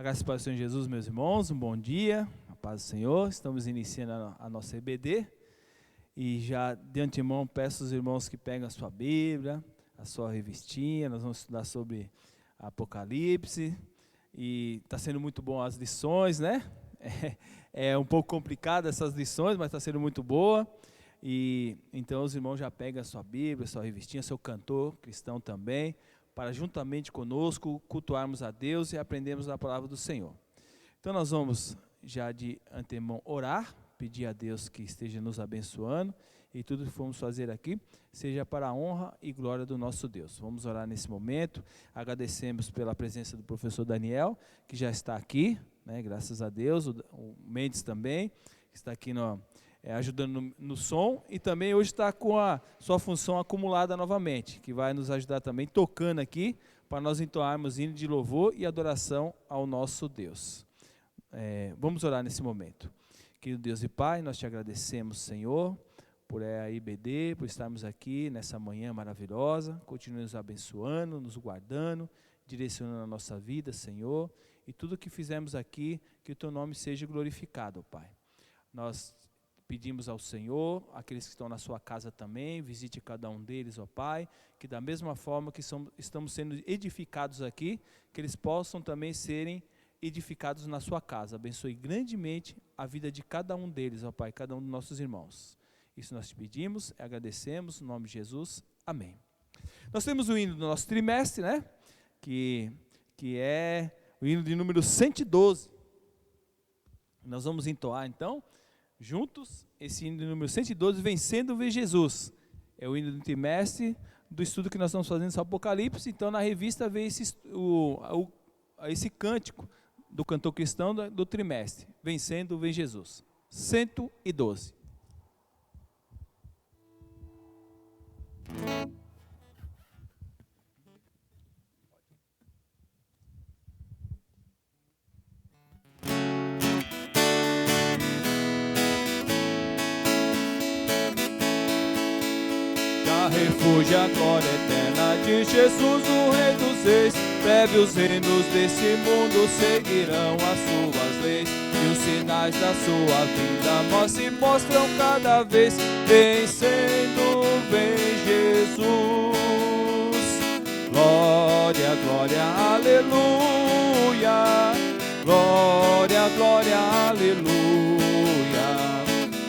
A graça e paz do Senhor Jesus, meus irmãos, um bom dia, a paz do Senhor. Estamos iniciando a nossa EBD e já de antemão peço aos irmãos que peguem a sua Bíblia, a sua revistinha. Nós vamos estudar sobre Apocalipse e está sendo muito bom as lições, né? É um pouco complicado essas lições, mas está sendo muito boa. E então os irmãos já pegam a sua Bíblia, a sua revistinha, seu cantor cristão também, para juntamente conosco cultuarmos a Deus e aprendermos a palavra do Senhor. Então nós vamos já de antemão orar, pedir a Deus que esteja nos abençoando e tudo que formos fazer aqui seja para a honra e glória do nosso Deus. Vamos orar nesse momento. Agradecemos pela presença do professor Daniel, que já está aqui, né, graças a Deus, o Mendes também, que está aqui ajudando no som, e também hoje está com a sua função acumulada novamente, que vai nos ajudar também tocando aqui, para nós entoarmos hino de louvor e adoração ao nosso Deus. Vamos orar nesse momento. Querido Deus e Pai, nós te agradecemos, Senhor, por a IBD, por estarmos aqui nessa manhã maravilhosa. Continue nos abençoando, nos guardando, direcionando a nossa vida, Senhor, e tudo que fizemos aqui, que o teu nome seja glorificado, Pai. Nós pedimos ao Senhor, aqueles que estão na sua casa também, visite cada um deles, ó Pai, que da mesma forma que estamos sendo edificados aqui, que eles possam também serem edificados na sua casa. Abençoe grandemente a vida de cada um deles, ó Pai, cada um dos nossos irmãos. Isso nós te pedimos, agradecemos, no nome de Jesus, amém. Nós temos o hino do nosso trimestre, né, que é o hino de número 112. Nós vamos entoar então, juntos, esse hino de número 112, Vencendo Ver Jesus. É o hino do trimestre do estudo que nós estamos fazendo sobre Apocalipse. Então na revista vem esse cântico do cantor cristão do trimestre, Vencendo Ver Jesus. 112. Refúgio a glória eterna de Jesus, o Rei dos Reis. Breve os reinos desse mundo seguirão as suas leis, e os sinais da sua vida se mostram cada vez. Vencendo vem Jesus. Glória, glória, aleluia. Glória, glória, aleluia.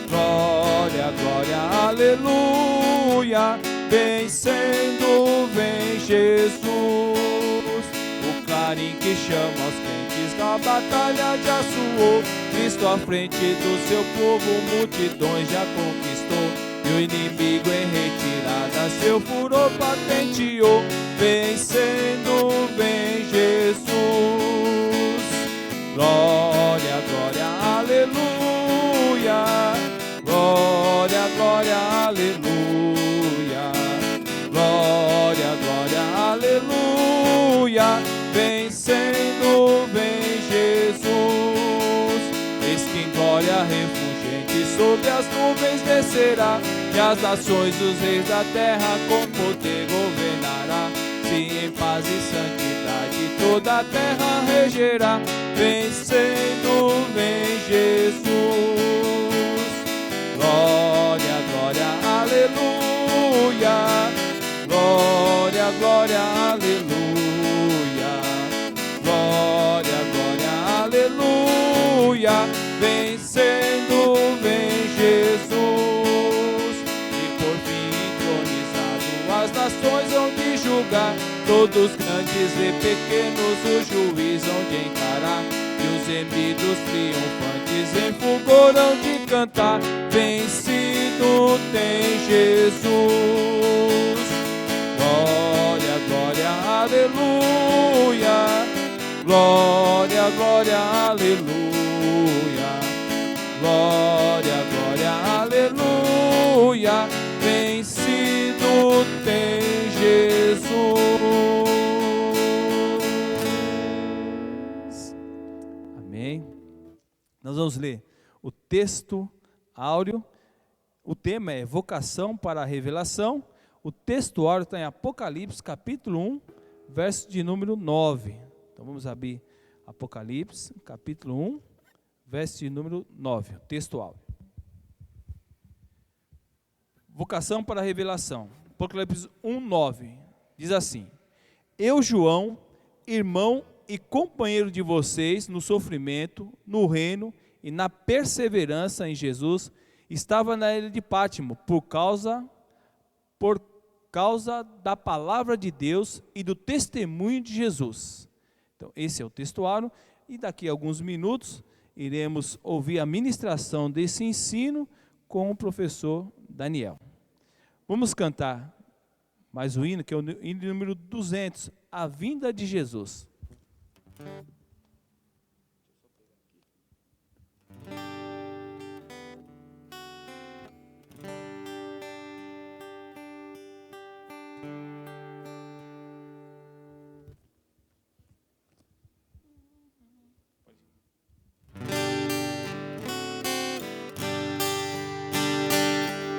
Glória, glória, aleluia. Vencendo vem Jesus, o clarim que chama os crentes na batalha já soou. Cristo à frente do seu povo, multidões já conquistou, e o inimigo em retirada seu furor patenteou. Vencendo vem Jesus. Glória, glória, aleluia. Glória, glória, aleluia. Glória, glória, aleluia. Vencendo vem Jesus. Eis que em glória refulgente sobre as nuvens descerá, e as nações dos reis da terra com poder governará. Sim, em paz e santidade toda a terra regerá. Vencendo vem Jesus. Glória, glória, aleluia. Glória, glória, aleluia. Glória, glória, aleluia. Vencendo vem Jesus. E por fim entronizado as nações hão de julgar, todos grandes e pequenos o juiz hão de encarar, e os gemidos triunfantes em fulgor hão de cantar. Vencido tem Jesus. Glória, glória, aleluia. Glória, glória, aleluia. Glória, glória, aleluia. Vencido tem Jesus. Amém. Nós vamos ler o texto áureo. O tema é vocação para a revelação. O texto áureo está em Apocalipse, capítulo 1, verso de número 9. Então vamos abrir Apocalipse, capítulo 1, verso de número 9, textual. Vocação para a revelação. Apocalipse 1, 9, diz assim: Eu, João, irmão e companheiro de vocês no sofrimento, no reino e na perseverança em Jesus, estava na ilha de Pátimo por causa da palavra de Deus e do testemunho de Jesus. Então, esse é o textuário, e daqui a alguns minutos iremos ouvir a ministração desse ensino com o professor Daniel. Vamos cantar mais o hino, que é o hino número 200, A Vinda de Jesus.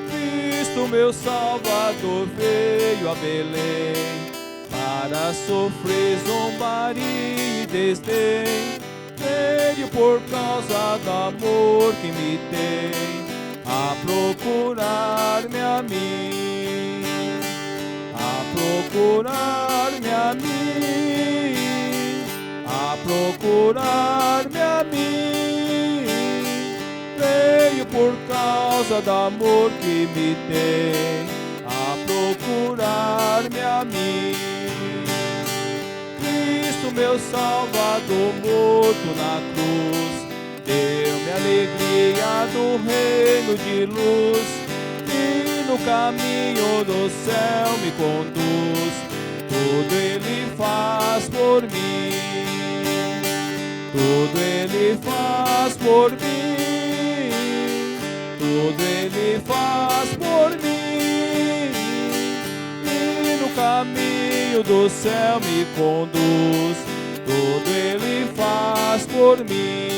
Cristo, meu Salvador, veio a Belém para sofrer zombaria e desdém. Veio por causa do amor que me tem, a procurar-me a mim, a procurar-me a mim, a procurar-me a mim. Veio por causa do amor que me tem, a procurar-me a mim. Cristo, meu Salvador, morto na cruz, deu-me a alegria do reino de luz, e no caminho do céu me conduz. Tudo Ele faz por mim, tudo Ele faz por mim, tudo Ele faz por mim, e no caminho do céu me conduz. Tudo Ele faz por mim.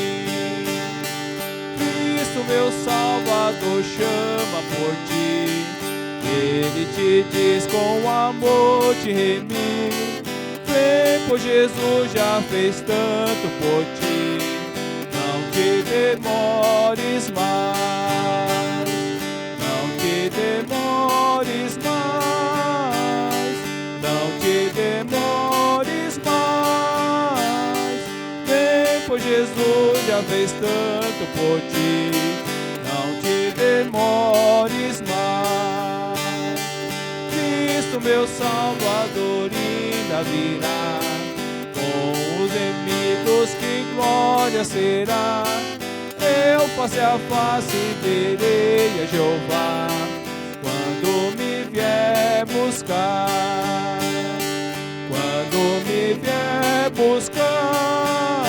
Cristo, meu Salvador, chama por ti, Ele te diz com amor te remir. Vem, pois Jesus já fez tanto por ti, não te demores mais, não te demores mais, não te demores mais. Vem, pois Jesus já fez tanto por ti, não te demores mais. Cristo, meu Salvador, ainda virá, com os inimigos que glória será. Eu face a face verei a Jeová, quando me vier buscar, quando me vier buscar,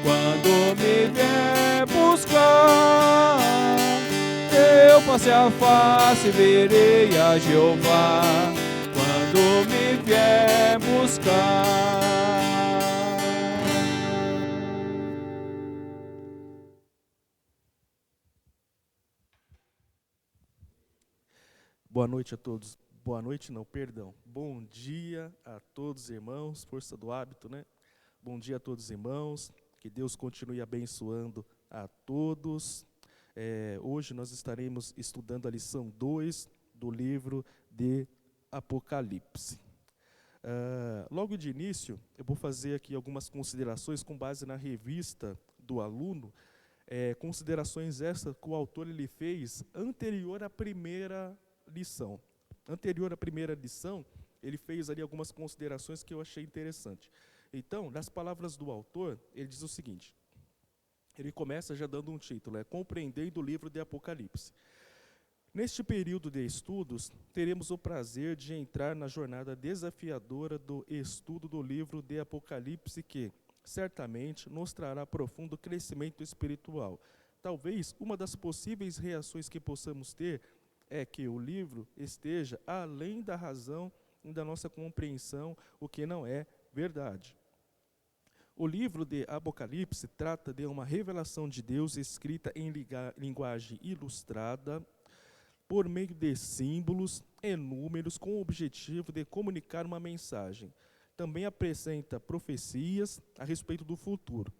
quando me vier buscar. Eu face a face verei a Jeová, quando me vier buscar. Boa noite a todos. Boa noite, não, perdão. Bom dia a todos, irmãos. Força do hábito, né? Bom dia a todos, irmãos. Que Deus continue abençoando a todos. Hoje nós estaremos estudando a lição 2 do livro de Apocalipse. Logo de início, eu vou fazer aqui algumas considerações com base na revista do aluno, considerações essas que o autor ele fez anterior à primeira lição. Anterior à primeira lição, ele fez ali algumas considerações que eu achei interessante. Então, nas palavras do autor, ele diz o seguinte, ele começa já dando um título, Compreendendo o livro de Apocalipse. Neste período de estudos, teremos o prazer de entrar na jornada desafiadora do estudo do livro de Apocalipse que, certamente, nos trará profundo crescimento espiritual. Talvez uma das possíveis reações que possamos ter é que o livro esteja além da razão e da nossa compreensão, o que não é verdade. O livro de Apocalipse trata de uma revelação de Deus escrita em linguagem ilustrada, por meio de símbolos e números, com o objetivo de comunicar uma mensagem. também apresenta profecias a respeito do futuro.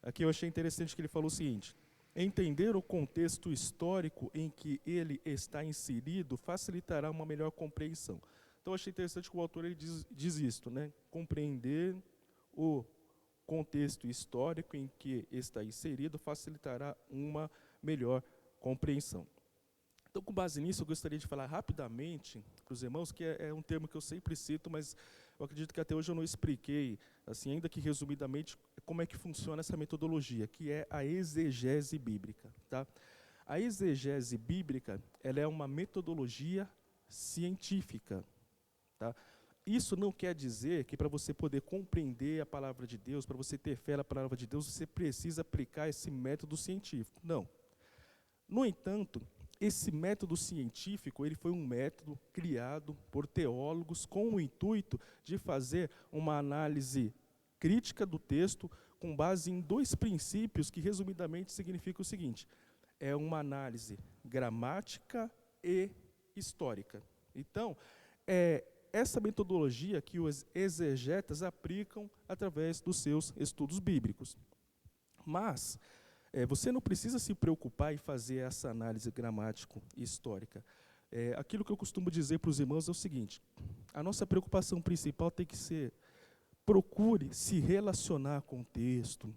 Aqui eu achei interessante que ele falou o seguinte: entender o contexto histórico em que ele está inserido facilitará uma melhor compreensão. Então eu achei interessante que o autor ele diz isto, né? Compreender o contexto histórico em que está inserido facilitará uma melhor compreensão. Então, com base nisso, eu gostaria de falar rapidamente para os irmãos, que é um termo que eu sempre cito, mas eu acredito que até hoje eu não expliquei, assim, ainda que resumidamente, como é que funciona essa metodologia, que é a exegese bíblica. Tá? A exegese bíblica, ela é uma metodologia científica. Tá? Isso não quer dizer que para você poder compreender a palavra de Deus, para você ter fé na palavra de Deus, você precisa aplicar esse método científico. Não. No entanto, esse método científico, ele foi um método criado por teólogos com o intuito de fazer uma análise crítica do texto com base em 2 princípios que, resumidamente, significam o seguinte: é uma análise gramática e histórica. Então, essa metodologia que os exegetas aplicam através dos seus estudos bíblicos. Mas você não precisa se preocupar em fazer essa análise gramática e histórica. Aquilo que eu costumo dizer para os irmãos é o seguinte: a nossa preocupação principal tem que ser: procure se relacionar com o texto,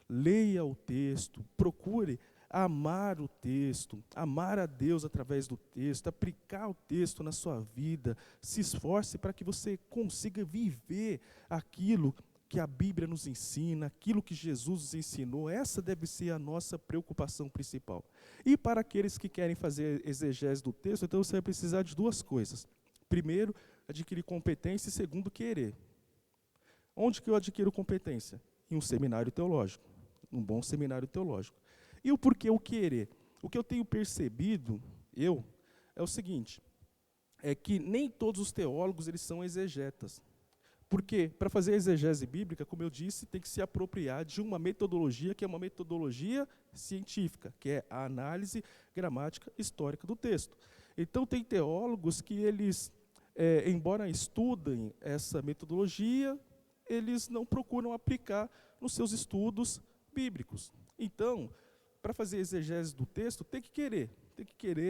leia o texto, procure amar o texto, amar a Deus através do texto, aplicar o texto na sua vida, se esforce para que você consiga viver aquilo que a Bíblia nos ensina, aquilo que Jesus nos ensinou. Essa deve ser a nossa preocupação principal. E para aqueles que querem fazer exegese do texto, então você vai precisar de 2 coisas. Primeiro, adquirir competência, e segundo, querer. Onde que eu adquiro competência? Em um seminário teológico, um bom seminário teológico. E o porquê o querer? O que eu tenho percebido, é o seguinte: é que nem todos os teólogos eles são exegetas. Porque, para fazer a exegese bíblica, como eu disse, tem que se apropriar de uma metodologia que é uma metodologia científica, que é a análise gramática histórica do texto. Então, tem teólogos que eles, embora estudem essa metodologia, eles não procuram aplicar nos seus estudos bíblicos. Então, para fazer a exegese do texto, tem que querer,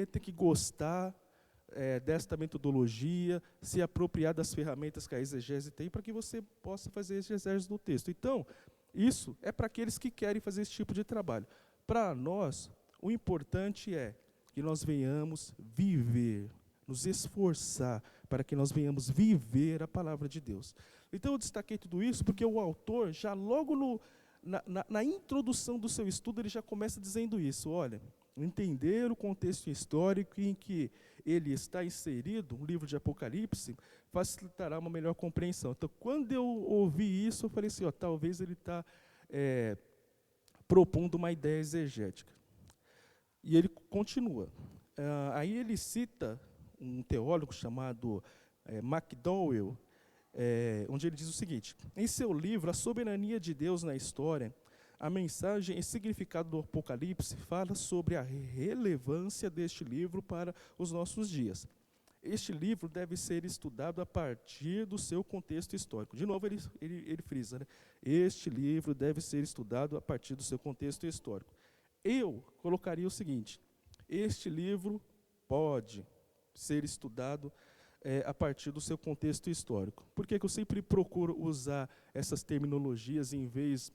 tem que gostar desta metodologia, se apropriar das ferramentas que a exegese tem para que você possa fazer a exegese do texto. Então, isso é para aqueles que querem fazer esse tipo de trabalho. Para nós, o importante é que nós venhamos viver, nos esforçar para que nós venhamos viver a palavra de Deus. Então, eu destaquei tudo isso porque o autor, já logo na introdução do seu estudo, ele já começa dizendo isso: olha, entender o contexto histórico em que ele está inserido, o livro de Apocalipse, facilitará uma melhor compreensão. Então, quando eu ouvi isso, eu falei assim: talvez ele está propondo uma ideia exegética. E ele continua. Aí ele cita um teólogo chamado McDowell, onde ele diz o seguinte: em seu livro, A Soberania de Deus na História, a mensagem e significado do Apocalipse fala sobre a relevância deste livro para os nossos dias. Este livro deve ser estudado a partir do seu contexto histórico. De novo, ele frisa, né? Este livro deve ser estudado a partir do seu contexto histórico. Eu colocaria o seguinte: este livro pode ser estudado a partir do seu contexto histórico. Por que eu sempre procuro usar essas terminologias em vez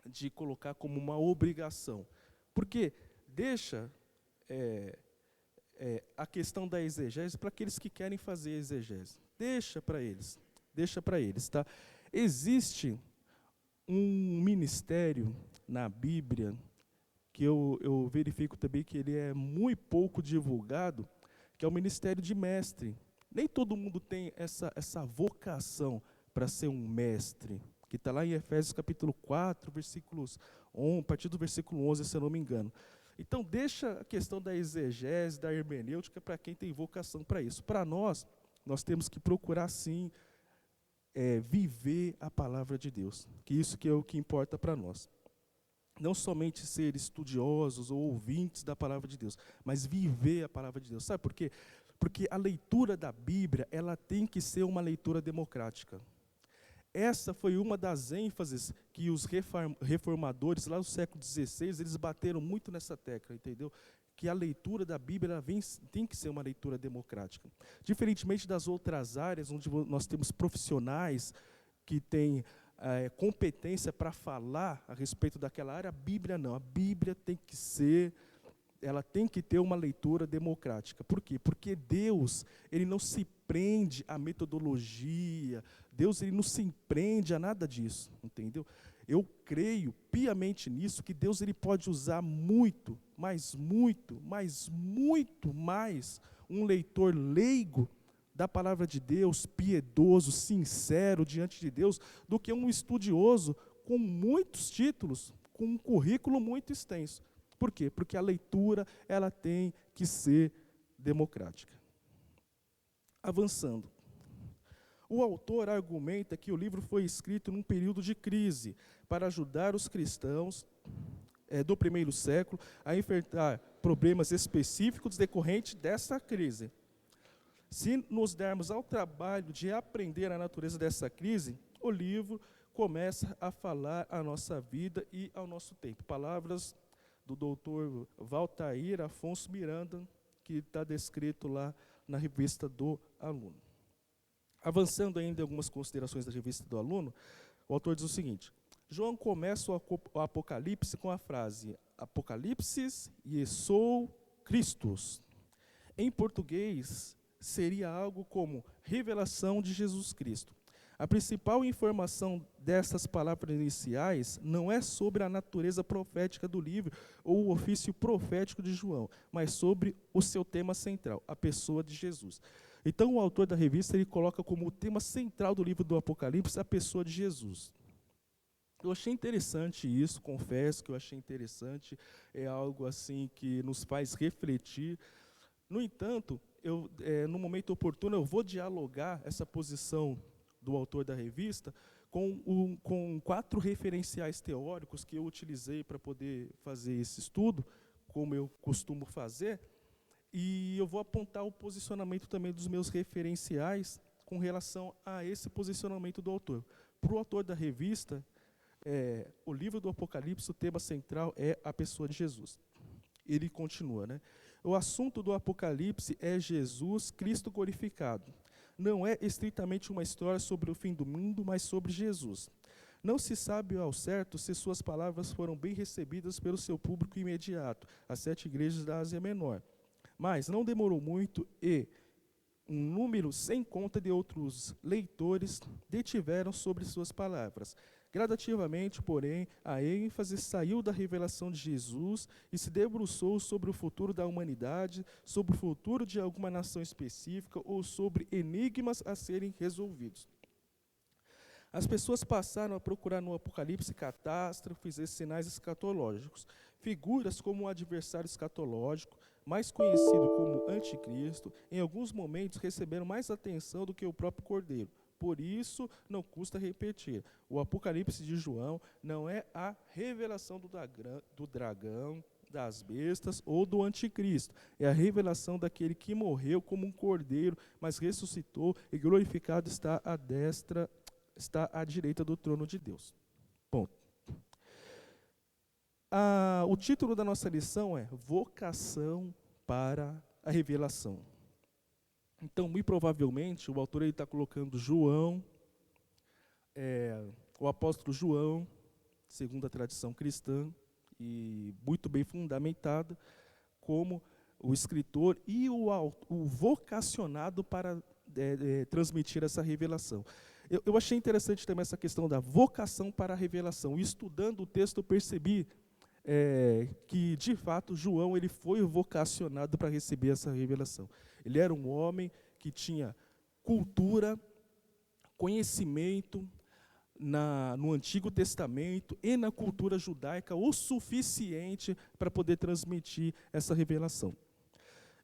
de colocar como uma obrigação? Porque deixa a questão da exegese para aqueles que querem fazer exegese. Deixa para eles, tá? Existe um ministério na Bíblia que eu verifico também que ele é muito pouco divulgado, que é o ministério de mestre. Nem todo mundo tem essa vocação para ser um mestre, que está lá em Efésios capítulo 4, a partir do versículo 11, se eu não me engano. Então, deixa a questão da exegese, da hermenêutica, para quem tem vocação para isso. Para nós temos que procurar, sim, viver a palavra de Deus, que isso que é o que importa para nós. Não somente ser estudiosos ou ouvintes da palavra de Deus, mas viver a palavra de Deus. Sabe por quê? Porque a leitura da Bíblia, ela tem que ser uma leitura democrática. Essa foi uma das ênfases que os reformadores lá no século XVI, eles bateram muito nessa tecla, entendeu? Que a leitura da Bíblia tem que ser uma leitura democrática. Diferentemente das outras áreas, onde nós temos profissionais que têm competência para falar a respeito daquela área, a Bíblia não. A Bíblia ela tem que ter uma leitura democrática. Por quê? Porque Deus, ele não se prende à metodologia, Deus, ele não se prende a nada disso, entendeu? Eu creio piamente nisso, que Deus, ele pode usar muito, mas muito, mas muito mais um leitor leigo da palavra de Deus, piedoso, sincero diante de Deus, do que um estudioso com muitos títulos, com um currículo muito extenso. Por quê? Porque a leitura, ela tem que ser democrática. Avançando. O autor argumenta que o livro foi escrito num período de crise, para ajudar os cristãos do primeiro século a enfrentar problemas específicos decorrentes dessa crise. Se nos dermos ao trabalho de aprender a natureza dessa crise, o livro começa a falar à nossa vida e ao nosso tempo. Palavras do doutor Valtair Afonso Miranda, que está descrito lá na revista do Aluno. Avançando ainda em algumas considerações da revista do Aluno, o autor diz o seguinte: João começa o Apocalipse com a frase Apocalipsis Jesou Christus. Em português, seria algo como revelação de Jesus Cristo. A principal informação dessas palavras iniciais não é sobre a natureza profética do livro ou o ofício profético de João, mas sobre o seu tema central, a pessoa de Jesus. Então, o autor da revista, ele coloca como o tema central do livro do Apocalipse a pessoa de Jesus. Eu achei interessante isso, confesso que eu achei interessante, é algo assim que nos faz refletir. No entanto, no momento oportuno, eu vou dialogar essa posição do autor da revista com 4 referenciais teóricos que eu utilizei para poder fazer esse estudo, como eu costumo fazer, e eu vou apontar o posicionamento também dos meus referenciais com relação a esse posicionamento do autor. Para o autor da revista, o livro do Apocalipse, o tema central é a pessoa de Jesus. Ele continua, né? O assunto do Apocalipse é Jesus Cristo glorificado. Não é estritamente uma história sobre o fim do mundo, mas sobre Jesus. Não se sabe ao certo se suas palavras foram bem recebidas pelo seu público imediato, as 7 igrejas da Ásia Menor. Mas não demorou muito e um número sem conta de outros leitores detiveram sobre suas palavras. Gradativamente, porém, a ênfase saiu da revelação de Jesus e se debruçou sobre o futuro da humanidade, sobre o futuro de alguma nação específica ou sobre enigmas a serem resolvidos. As pessoas passaram a procurar no Apocalipse catástrofes e sinais escatológicos, figuras como o adversário escatológico, mais conhecido como Anticristo, em alguns momentos receberam mais atenção do que o próprio Cordeiro. Por isso, não custa repetir, o Apocalipse de João não é a revelação do dragão, das bestas ou do anticristo. É a revelação daquele que morreu como um cordeiro, mas ressuscitou e glorificado está à direita do trono de Deus. Ponto. O título da nossa lição é Vocação para a Revelação. Então, muito provavelmente, o autor está colocando João, o apóstolo João, segundo a tradição cristã, e muito bem fundamentada, como o escritor e o vocacionado para transmitir essa revelação. Eu achei interessante também essa questão da vocação para a revelação. Estudando o texto, eu percebi que, de fato, João ele foi vocacionado para receber essa revelação. Ele era um homem que tinha cultura, conhecimento no Antigo Testamento e na cultura judaica o suficiente para poder transmitir essa revelação.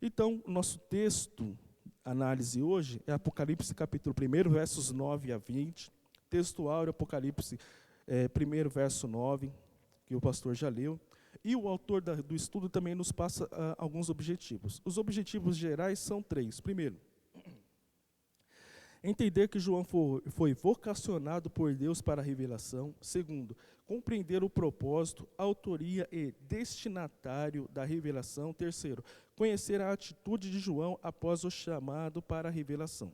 Então, nosso texto, análise hoje, é Apocalipse capítulo 1, versos 9 a 20, texto áureo, Apocalipse 1, verso 9, que o pastor já leu. E o autor do estudo também nos passa alguns objetivos. Os objetivos gerais são 3. Primeiro, Entender que João foi vocacionado por Deus para a revelação. Segundo, compreender o propósito, autoria e destinatário da revelação. Terceiro, conhecer a atitude de João após o chamado para a revelação.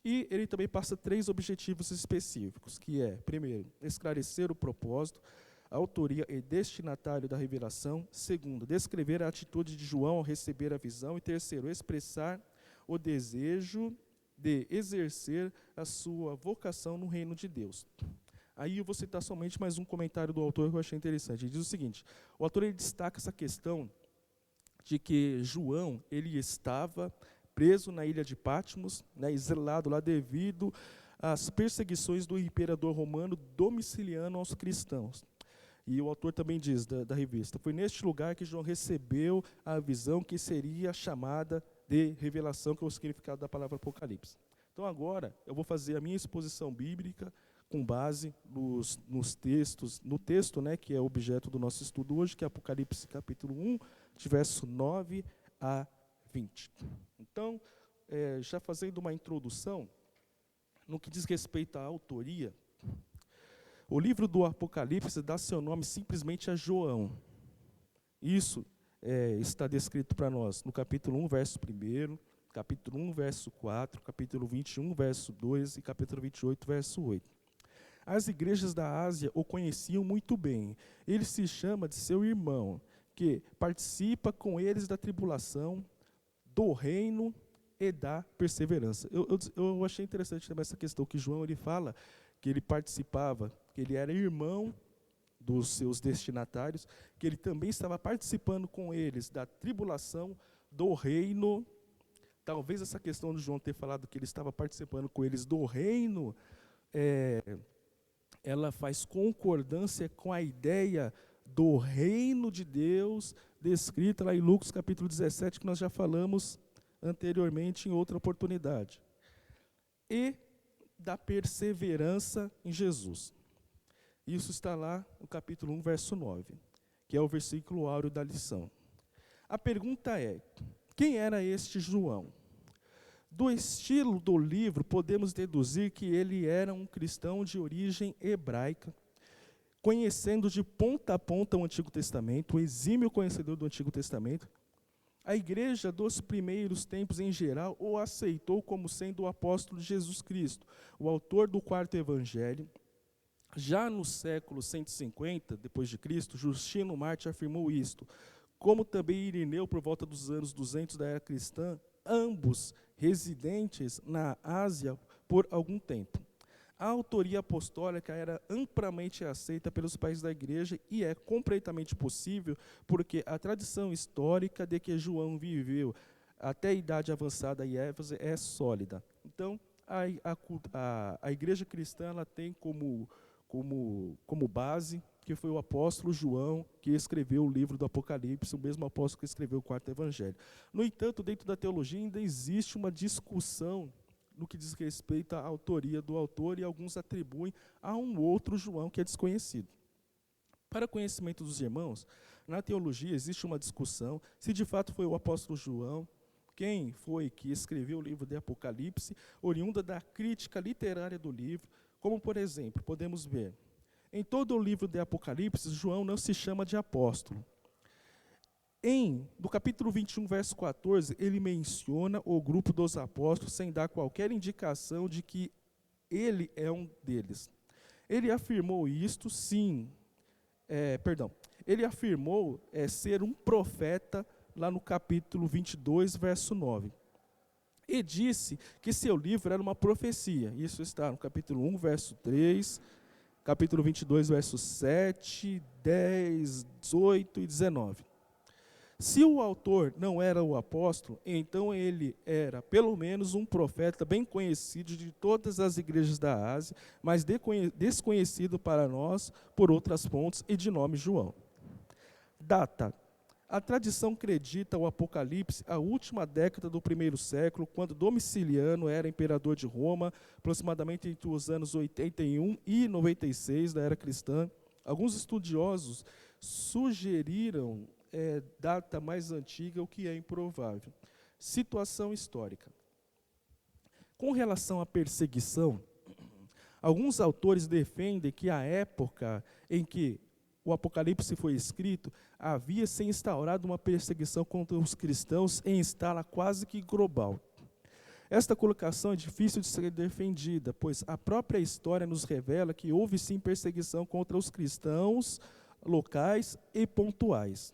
E ele também passa 3 objetivos específicos, que é, primeiro, esclarecer o propósito, a autoria e destinatário da revelação. Segundo, descrever a atitude de João ao receber a visão. E terceiro, expressar o desejo de exercer a sua vocação no reino de Deus. Aí eu vou citar somente mais um comentário do autor que eu achei interessante. Ele diz o seguinte: o autor ele destaca essa questão de que João ele estava preso na ilha de Patmos, né, exilado lá devido às perseguições do imperador romano Domiciano aos cristãos. E o autor também diz da revista: foi neste lugar que João recebeu a visão que seria chamada de revelação, que é o significado da palavra Apocalipse. Então agora eu vou fazer a minha exposição bíblica com base nos textos, no texto, né, que é objeto do nosso estudo hoje, que é Apocalipse capítulo 1, de verso 9 a 20. Então, já fazendo uma introdução, no que diz respeito à autoria, o livro do Apocalipse dá seu nome simplesmente a João. Isso está descrito para nós no capítulo 1, verso 1, capítulo 1, verso 4, capítulo 21, verso 2 e capítulo 28, verso 8. As igrejas da Ásia o conheciam muito bem. Ele se chama de seu irmão, que participa com eles da tribulação, do reino e da perseverança. Eu achei interessante também essa questão que João ele fala que ele participava, que ele era irmão dos seus destinatários, que ele também estava participando com eles da tribulação, do reino. Talvez essa questão de João ter falado que ele estava participando com eles do reino, ela faz concordância com a ideia do reino de Deus, descrita lá em Lucas capítulo 17, que nós já falamos anteriormente em outra oportunidade. E da perseverança em Jesus. Isso está lá no capítulo 1, verso 9, que é o versículo áureo da lição. A pergunta é: quem era este João? Do estilo do livro, podemos deduzir que ele era um cristão de origem hebraica, conhecendo de ponta a ponta o Antigo Testamento, um exímio conhecedor do Antigo Testamento. A igreja dos primeiros tempos, em geral, o aceitou como sendo o apóstolo de Jesus Cristo, o autor do 4º evangelho. Já no século 150, depois de Cristo, Justino Mártir afirmou isto, como também Irineu, por volta dos anos 200 da era cristã, ambos residentes na Ásia por algum tempo. A autoria apostólica era amplamente aceita pelos pais da igreja e é completamente possível porque a tradição histórica de que João viveu até a idade avançada em Éfeso é sólida. Então, a igreja cristã ela tem como base que foi o apóstolo João que escreveu o livro do Apocalipse, o mesmo apóstolo que escreveu o 4º evangelho. No entanto, dentro da teologia ainda existe uma discussão no que diz respeito à autoria do autor, e alguns atribuem a um outro João que é desconhecido. Para conhecimento dos irmãos, na teologia existe uma discussão se de fato foi o apóstolo João, quem foi que escreveu o livro de Apocalipse, oriunda da crítica literária do livro, como por exemplo, podemos ver, em todo o livro de Apocalipse, João não se chama de apóstolo. No capítulo 21, verso 14, ele menciona o grupo dos apóstolos sem dar qualquer indicação de que ele é um deles. Ele afirmou isto, ele afirmou ser um profeta lá no capítulo 22, verso 9. E disse que seu livro era uma profecia. Isso está no capítulo 1, verso 3, capítulo 22, versos 7, 10, 18 e 19. Se o autor não era o apóstolo, então ele era pelo menos um profeta bem conhecido de todas as igrejas da Ásia, mas desconhecido para nós por outras fontes e de nome João. Data. A tradição acredita o Apocalipse à última década do 1º século, quando Domiciano era imperador de Roma, aproximadamente entre os anos 81 e 96 da era cristã. Alguns estudiosos sugeriram data mais antiga, o que é improvável. Situação histórica. Com relação à perseguição, alguns autores defendem que a época em que o Apocalipse foi escrito, havia se instaurado uma perseguição contra os cristãos em escala quase que global. Esta colocação é difícil de ser defendida, pois a própria história nos revela que houve sim perseguição contra os cristãos locais e pontuais.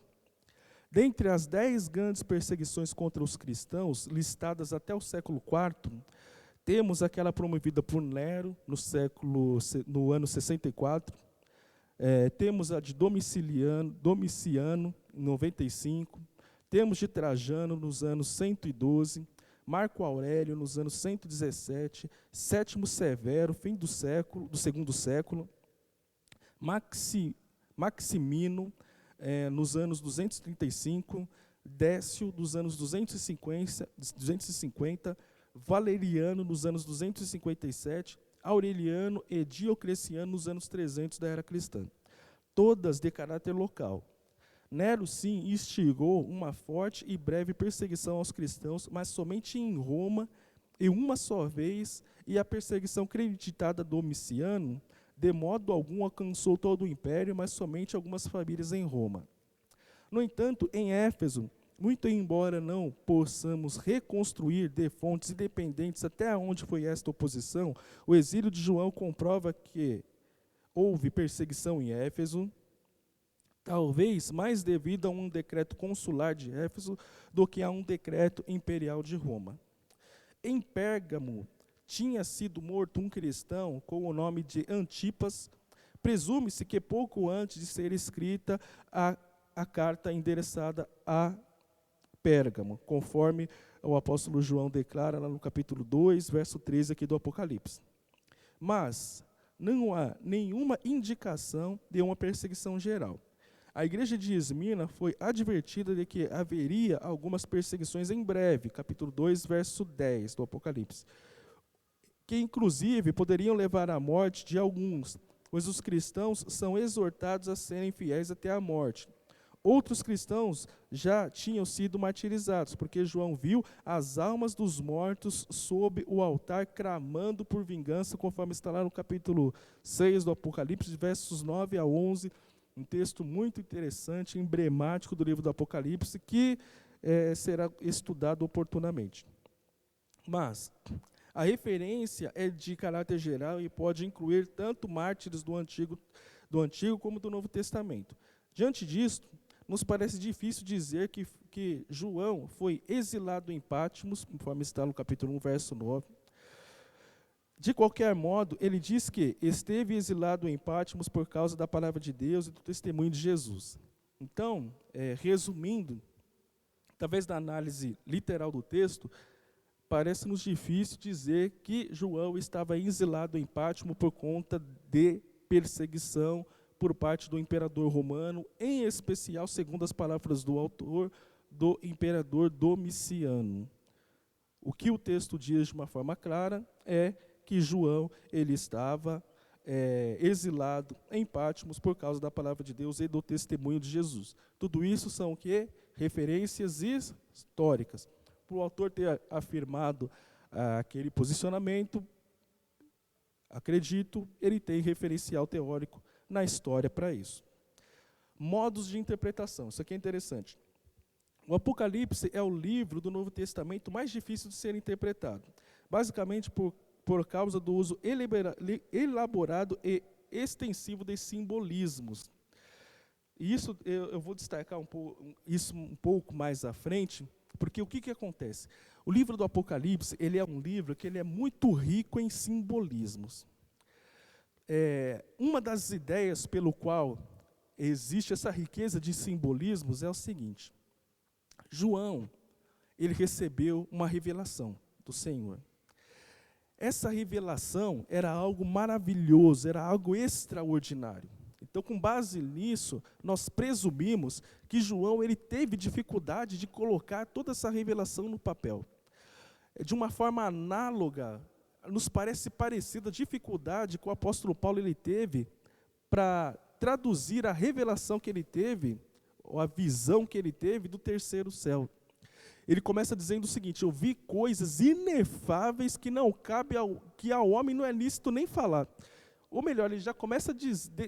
Dentre as 10 grandes perseguições contra os cristãos, listadas até o século IV, temos aquela promovida por Nero no ano 64, temos a de Domiciano, em 95, temos de Trajano, nos anos 112, Marco Aurélio, nos anos 117, Sétimo Severo, fim do segundo século, Maximino, nos anos 235, Décio, dos anos 250, Valeriano, nos anos 257, Aureliano e Diocleciano, nos anos 300 da era cristã, todas de caráter local. Nero, sim, instigou uma forte e breve perseguição aos cristãos, mas somente em Roma, e uma só vez, e a perseguição creditada a Domiciano, de modo algum alcançou todo o império, mas somente algumas famílias em Roma. No entanto, em Éfeso, muito embora não possamos reconstruir de fontes independentes até onde foi esta oposição, o exílio de João comprova que houve perseguição em Éfeso, talvez mais devido a um decreto consular de Éfeso do que a um decreto imperial de Roma. Em Pérgamo, tinha sido morto um cristão com o nome de Antipas. Presume-se que pouco antes de ser escrita a carta endereçada a Pérgamo, conforme o apóstolo João declara lá no capítulo 2, verso 13 aqui do Apocalipse. Mas não há nenhuma indicação de uma perseguição geral. A igreja de Esmirna foi advertida de que haveria algumas perseguições em breve, capítulo 2, verso 10 do Apocalipse, que inclusive poderiam levar à morte de alguns, pois os cristãos são exortados a serem fiéis até a morte. Outros cristãos já tinham sido martirizados, porque João viu as almas dos mortos sob o altar clamando por vingança, conforme está lá no capítulo 6 do Apocalipse, versos 9 a 11, um texto muito interessante, emblemático do livro do Apocalipse, que será estudado oportunamente. Mas a referência é de caráter geral e pode incluir tanto mártires do Antigo como do Novo Testamento. Diante disto, nos parece difícil dizer que João foi exilado em Patmos, conforme está no capítulo 1, verso 9. De qualquer modo, ele diz que esteve exilado em Patmos por causa da palavra de Deus e do testemunho de Jesus. Então, resumindo, através da análise literal do texto, parece-nos difícil dizer que João estava exilado em Patmos por conta de perseguição por parte do imperador romano, em especial, segundo as palavras do autor, do imperador Domiciano. O que o texto diz de uma forma clara é que João ele estava exilado em Patmos por causa da palavra de Deus e do testemunho de Jesus. Tudo isso são o quê? Referências históricas. Para o autor ter afirmado aquele posicionamento, acredito, ele tem referencial teórico na história para isso. Modos de interpretação, isso aqui é interessante. O Apocalipse é o livro do Novo Testamento mais difícil de ser interpretado, basicamente por causa do uso elaborado e extensivo de simbolismos. E isso eu vou destacar isso um pouco mais à frente, porque o que acontece? O livro do Apocalipse ele é um livro que ele é muito rico em simbolismos. Uma das ideias pelo qual existe essa riqueza de simbolismos é o seguinte: João, ele recebeu uma revelação do Senhor. Essa revelação era algo maravilhoso, era algo extraordinário. Então, com base nisso, nós presumimos que João ele teve dificuldade de colocar toda essa revelação no papel. De uma forma análoga, nos parece parecida a dificuldade que o apóstolo Paulo ele teve para traduzir a revelação que ele teve, ou a visão que ele teve do terceiro céu. ele começa dizendo o seguinte: eu vi coisas inefáveis que não cabe que ao homem não é lícito nem falar. Ou melhor, ele já começa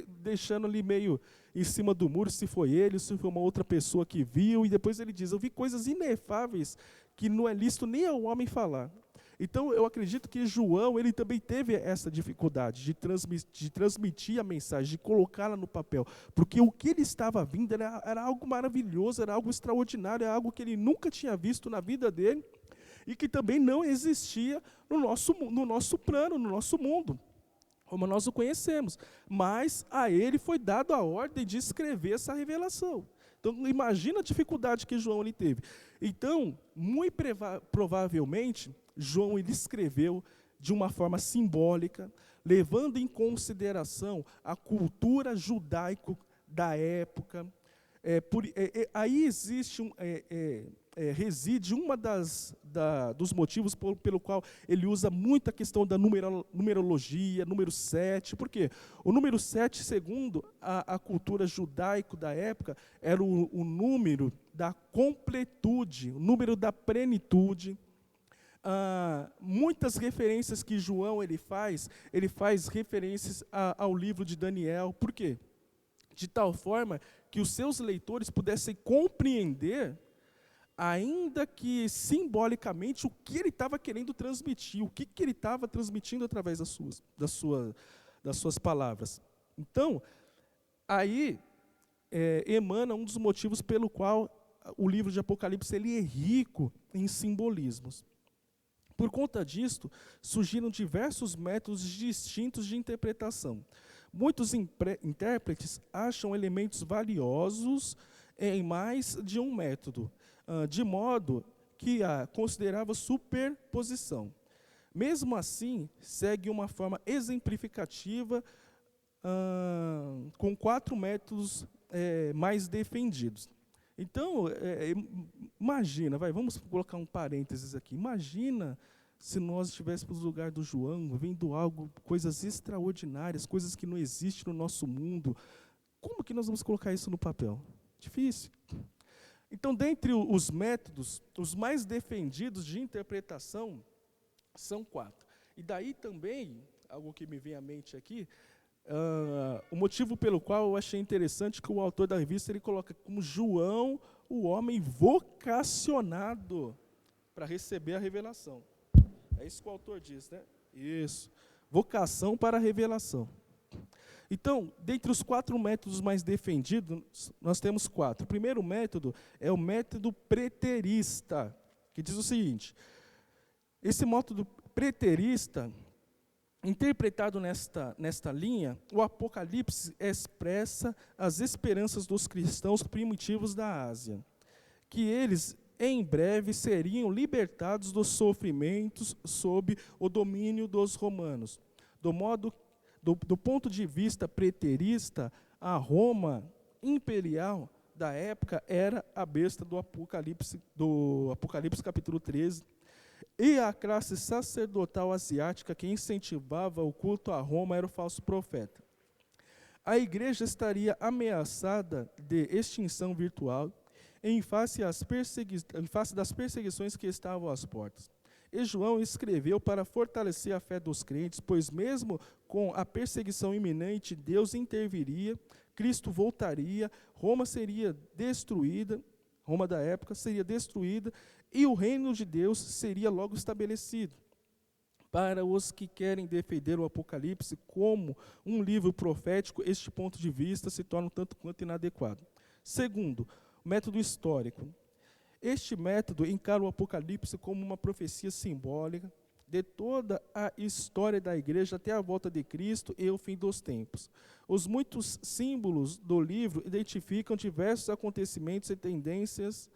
deixando ali meio em cima do muro se foi ele, se foi uma outra pessoa que viu, e depois ele diz: eu vi coisas inefáveis que não é lícito nem ao homem falar. Então, eu acredito que João, ele também teve essa dificuldade de transmitir a mensagem, de colocá-la no papel, porque o que ele estava vindo era algo maravilhoso, era algo extraordinário, era algo que ele nunca tinha visto na vida dele, e que também não existia no nosso plano, no nosso mundo, como nós o conhecemos. Mas a ele foi dado a ordem de escrever essa revelação. Então, imagina a dificuldade que João ele teve. Então, muito provavelmente, João ele escreveu de uma forma simbólica, levando em consideração a cultura judaica da época. Aí existe reside uma dos motivos pelo qual ele usa muito a questão da numerologia, número 7. Por quê? O número 7, segundo a cultura judaica da época, era o número da completude, o número da plenitude. Muitas referências que João ele faz referências ao livro de Daniel. Por quê? De tal forma que os seus leitores pudessem compreender, ainda que simbolicamente, o que ele estava querendo transmitir, o que ele estava transmitindo através das suas palavras. Então, aí emana um dos motivos pelo qual o livro de Apocalipse ele é rico em simbolismos. Por conta disto, surgiram diversos métodos distintos de interpretação. Muitos intérpretes acham elementos valiosos em mais de um método, de modo que considerava superposição. Mesmo assim, segue uma forma exemplificativa com 4 métodos mais defendidos. Então, imagina, vamos colocar um parênteses aqui, imagina se nós estivéssemos no lugar do João, vendo coisas extraordinárias, coisas que não existem no nosso mundo. Como que nós vamos colocar isso no papel? Difícil. Então, dentre os métodos, os mais defendidos de interpretação são 4. E daí também, algo que me vem à mente aqui, o motivo pelo qual eu achei interessante que o autor da revista ele coloca como João, o homem vocacionado para receber a revelação. É isso que o autor diz, né? Isso. Vocação para a revelação. Então, dentre os 4 métodos mais defendidos, nós temos 4. O primeiro método é o método preterista, que diz o seguinte: esse método preterista, interpretado nesta linha, o Apocalipse expressa as esperanças dos cristãos primitivos da Ásia, que eles em breve seriam libertados dos sofrimentos sob o domínio dos romanos. Do ponto de vista preterista, a Roma imperial da época era a besta do Apocalipse capítulo 13, e a classe sacerdotal asiática que incentivava o culto a Roma era o falso profeta. A igreja estaria ameaçada de extinção virtual em face das perseguições que estavam às portas. E João escreveu para fortalecer a fé dos crentes, pois mesmo com a perseguição iminente, Deus interviria, Cristo voltaria, Roma seria destruída, Roma da época seria destruída, e o reino de Deus seria logo estabelecido. Para os que querem defender o Apocalipse como um livro profético, este ponto de vista se torna um tanto quanto inadequado. Segundo, método histórico. Este método encara o Apocalipse como uma profecia simbólica de toda a história da igreja até a volta de Cristo e o fim dos tempos. Os muitos símbolos do livro identificam diversos acontecimentos e tendências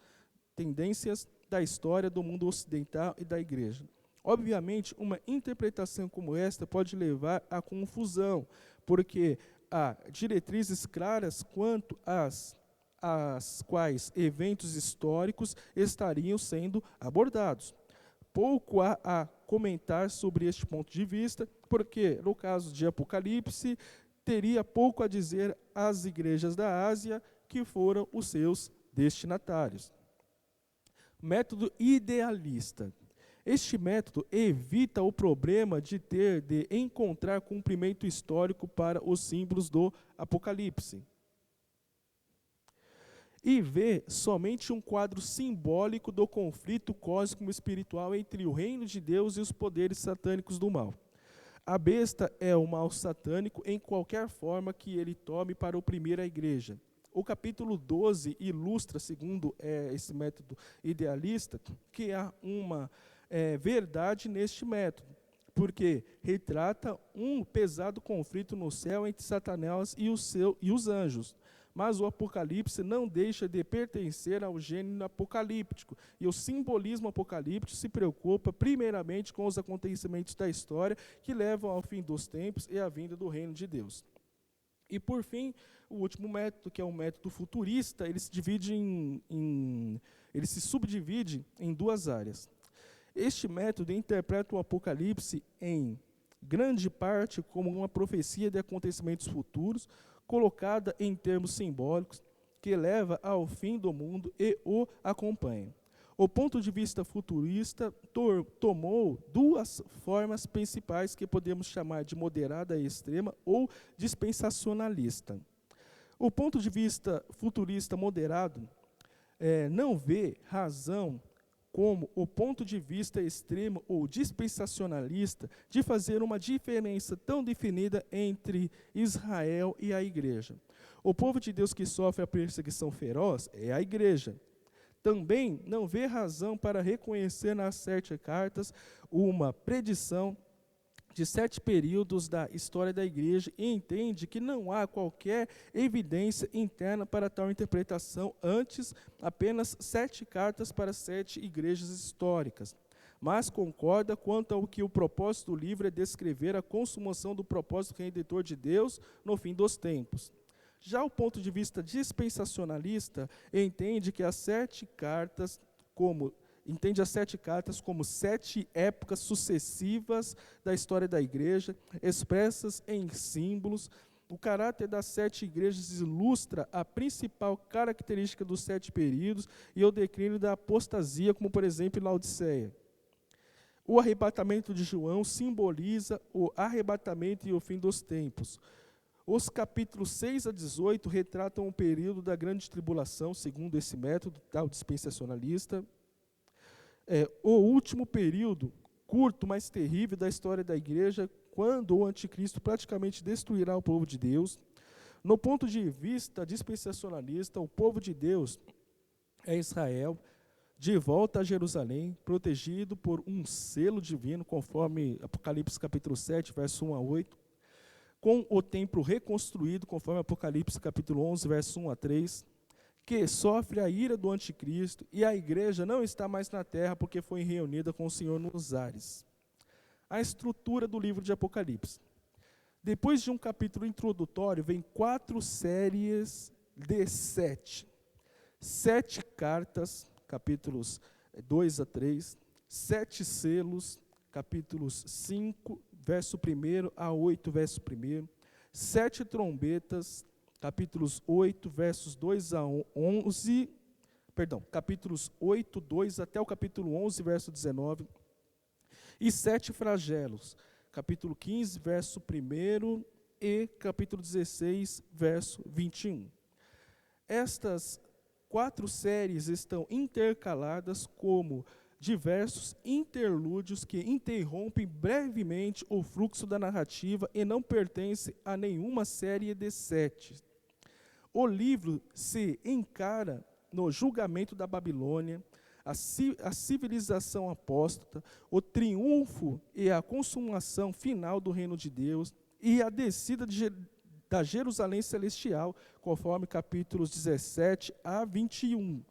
da história do mundo ocidental e da igreja. Obviamente, uma interpretação como esta pode levar à confusão, porque há diretrizes claras quanto às quais eventos históricos estariam sendo abordados. Pouco há a comentar sobre este ponto de vista, porque, no caso de Apocalipse, teria pouco a dizer às igrejas da Ásia, que foram os seus destinatários. Método idealista. Este método evita o problema de encontrar cumprimento histórico para os símbolos do Apocalipse. E vê somente um quadro simbólico do conflito cósmico espiritual entre o reino de Deus e os poderes satânicos do mal. A besta é o mal satânico em qualquer forma que ele tome para oprimir a igreja. O capítulo 12 ilustra, segundo esse método idealista, que há uma verdade neste método, porque retrata um pesado conflito no céu entre Satanás e os anjos. Mas o Apocalipse não deixa de pertencer ao gênero apocalíptico. E o simbolismo apocalíptico se preocupa primeiramente com os acontecimentos da história que levam ao fim dos tempos e à vinda do reino de Deus. E por fim, o último método, que é o método futurista, ele se subdivide em duas áreas. Este método interpreta o Apocalipse em grande parte como uma profecia de acontecimentos futuros, colocada em termos simbólicos, que leva ao fim do mundo e o acompanha. O ponto de vista futurista tomou duas formas principais que podemos chamar de moderada e extrema ou dispensacionalista. O ponto de vista futurista moderado não vê razão como o ponto de vista extremo ou dispensacionalista de fazer uma diferença tão definida entre Israel e a igreja. O povo de Deus que sofre a perseguição feroz é a igreja. Também não vê razão para reconhecer nas 7 cartas uma predição de 7 períodos da história da igreja e entende que não há qualquer evidência interna para tal interpretação, antes apenas 7 cartas para 7 igrejas históricas. Mas concorda quanto ao que o propósito do livro é descrever a consumação do propósito redentor de Deus no fim dos tempos. Já o ponto de vista dispensacionalista entende que as 7 cartas como 7 épocas sucessivas da história da igreja, expressas em símbolos. O caráter das 7 igrejas ilustra a principal característica dos 7 períodos e o declínio da apostasia, como por exemplo em Laodiceia. O arrebatamento de João simboliza o arrebatamento e o fim dos tempos. Os capítulos 6 a 18 retratam o período da grande tribulação, segundo esse método tal dispensacionalista. O último período, curto, mas terrível, da história da igreja, quando o anticristo praticamente destruirá o povo de Deus. No ponto de vista dispensacionalista, o povo de Deus é Israel, de volta a Jerusalém, protegido por um selo divino, conforme Apocalipse capítulo 7, verso 1 a 8, com o templo reconstruído, conforme Apocalipse capítulo 11, verso 1 a 3, que sofre a ira do anticristo, e a igreja não está mais na terra porque foi reunida com o Senhor nos ares. A estrutura do livro de Apocalipse. Depois de um capítulo introdutório, vem 4 séries de 7. 7 cartas, capítulos 2 a 3, 7 selos, capítulos 5, verso 1 a 8, verso 1, 7 trombetas, capítulos 8, versos 2 a 11, capítulos 8, 2 até o capítulo 11, verso 19, e 7 flagelos, capítulo 15, verso 1 e capítulo 16, verso 21. Estas 4 séries estão intercaladas como diversos interlúdios que interrompem brevemente o fluxo da narrativa e não pertencem a nenhuma série de 7. O livro se encara no julgamento da Babilônia, a civilização apóstata, o triunfo e a consumação final do reino de Deus e a descida da Jerusalém celestial, conforme capítulos 17 a 21.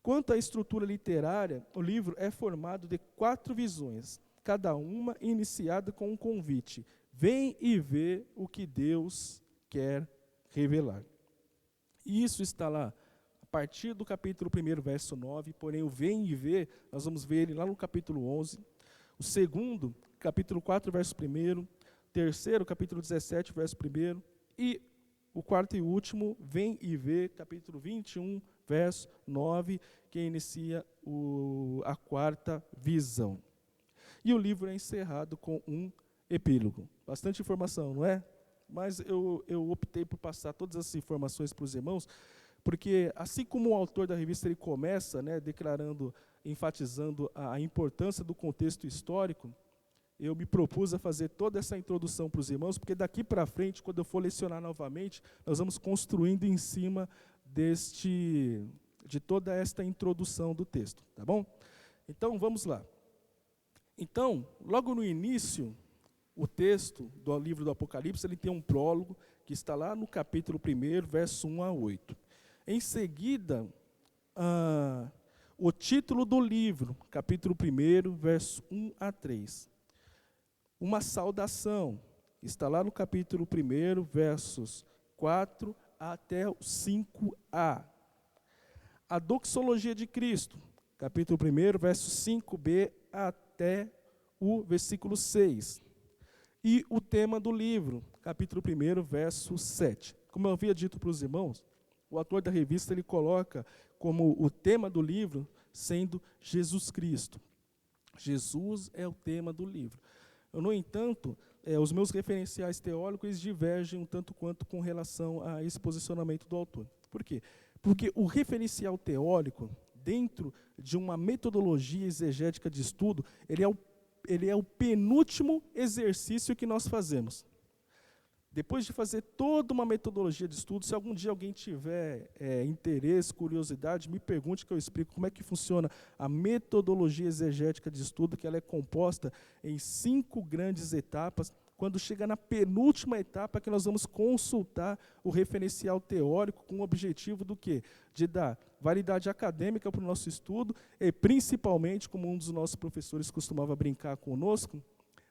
Quanto à estrutura literária, o livro é formado de 4 visões, cada uma iniciada com um convite: vem e vê o que Deus quer revelar. E isso está lá, a partir do capítulo 1, verso 9, porém o vem e vê, nós vamos ver ele lá no capítulo 11, o segundo, capítulo 4, verso 1, terceiro, capítulo 17, verso 1, e o quarto e último, vem e vê, capítulo 21, verso 9, que inicia a quarta visão. E o livro é encerrado com um epílogo. Bastante informação, não é? Mas eu optei por passar todas essas informações para os irmãos, porque assim como o autor da revista ele começa, né, enfatizando a importância do contexto histórico, eu me propus a fazer toda essa introdução para os irmãos, porque daqui para frente, quando eu for lecionar novamente, nós vamos construindo em cima de toda esta introdução do texto, tá bom? Então, vamos lá. Então, logo no início, o texto do livro do Apocalipse, ele tem um prólogo, que está lá no capítulo 1, verso 1 a 8. Em seguida, o título do livro, capítulo 1, verso 1 a 3. Uma saudação, está lá no capítulo 1, versos 4 até o 5a. A doxologia de Cristo, capítulo 1, verso 5b até o versículo 6. E o tema do livro, capítulo 1, verso 7. Como eu havia dito para os irmãos, o autor da revista ele coloca como o tema do livro sendo Jesus Cristo. Jesus é o tema do livro. No entanto, os meus referenciais teóricos divergem um tanto quanto com relação a esse posicionamento do autor. Por quê? Porque o referencial teórico, dentro de uma metodologia exegética de estudo, ele é o penúltimo exercício que nós fazemos. Depois de fazer toda uma metodologia de estudo, se algum dia alguém tiver interesse, curiosidade, me pergunte que eu explico como é que funciona a metodologia exegética de estudo, que ela é composta em 5 grandes etapas. Quando chega na penúltima etapa, que nós vamos consultar o referencial teórico com o objetivo do quê? De dar validade acadêmica para o nosso estudo e principalmente, como um dos nossos professores costumava brincar conosco,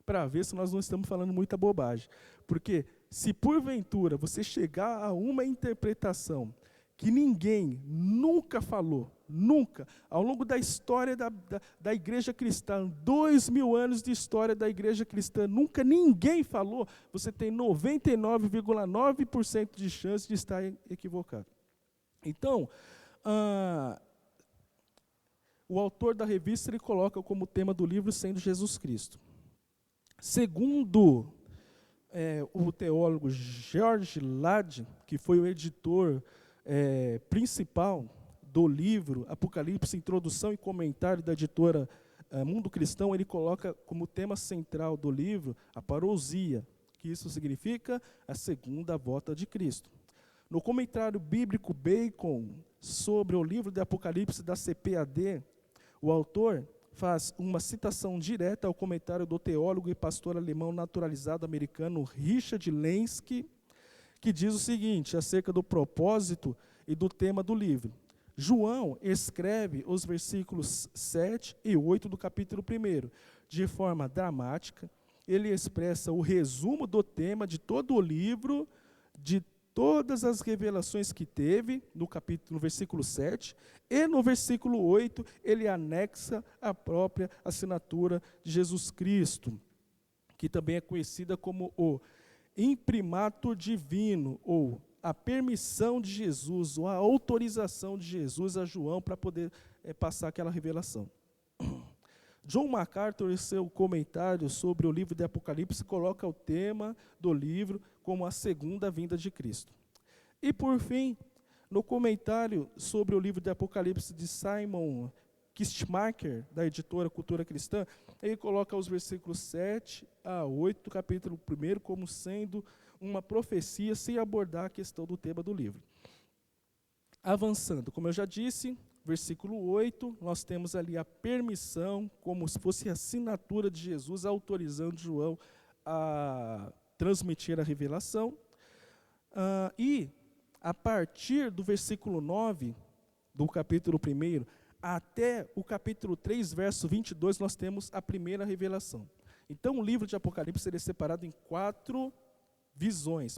para ver se nós não estamos falando muita bobagem. Porque se porventura você chegar a uma interpretação que ninguém nunca falou, nunca, ao longo da história da igreja cristã, 2000 anos de história da igreja cristã, nunca ninguém falou, você tem 99,9% de chance de estar equivocado. Então, o autor da revista ele coloca como tema do livro sendo Jesus Cristo. Segundo o teólogo George Ladd, que foi o editor principal do livro Apocalipse, Introdução e Comentário da editora Mundo Cristão, ele coloca como tema central do livro a parousia, que isso significa a segunda volta de Cristo. No comentário bíblico Bacon sobre o livro de Apocalipse da CPAD, o autor faz uma citação direta ao comentário do teólogo e pastor alemão naturalizado americano Richard Lenski, que diz o seguinte, acerca do propósito e do tema do livro. João escreve os versículos 7 e 8 do capítulo 1, de forma dramática. Ele expressa o resumo do tema de todo o livro, de todas as revelações que teve, no versículo 7, e no versículo 8, ele anexa a própria assinatura de Jesus Cristo, que também é conhecida como o imprimatur divino, ou a permissão de Jesus, ou a autorização de Jesus a João para poder passar aquela revelação. John MacArthur, em seu comentário sobre o livro de Apocalipse, coloca o tema do livro como a segunda vinda de Cristo. E, por fim, no comentário sobre o livro de Apocalipse de Simon Kistemaker, da editora Cultura Cristã, ele coloca os versículos 7 a 8 do capítulo 1 como sendo uma profecia sem abordar a questão do tema do livro. Avançando, como eu já disse, versículo 8, nós temos ali a permissão, como se fosse a assinatura de Jesus, autorizando João a transmitir a revelação. E, a partir do versículo 9, do capítulo 1, até o capítulo 3, verso 22, nós temos a primeira revelação. Então, o livro de Apocalipse é separado em 4 visões,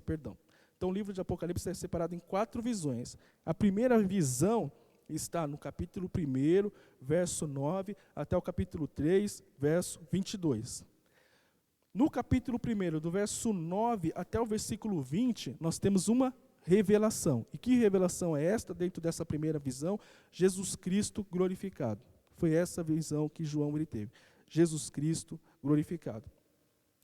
Então, o livro de Apocalipse é separado em 4 visões. A primeira visão está no capítulo 1, verso 9, até o capítulo 3, verso 22. No capítulo 1, do verso 9 até o versículo 20, nós temos uma revelação. E que revelação é esta dentro dessa primeira visão? Jesus Cristo glorificado. Foi essa visão que João ele teve. Jesus Cristo glorificado.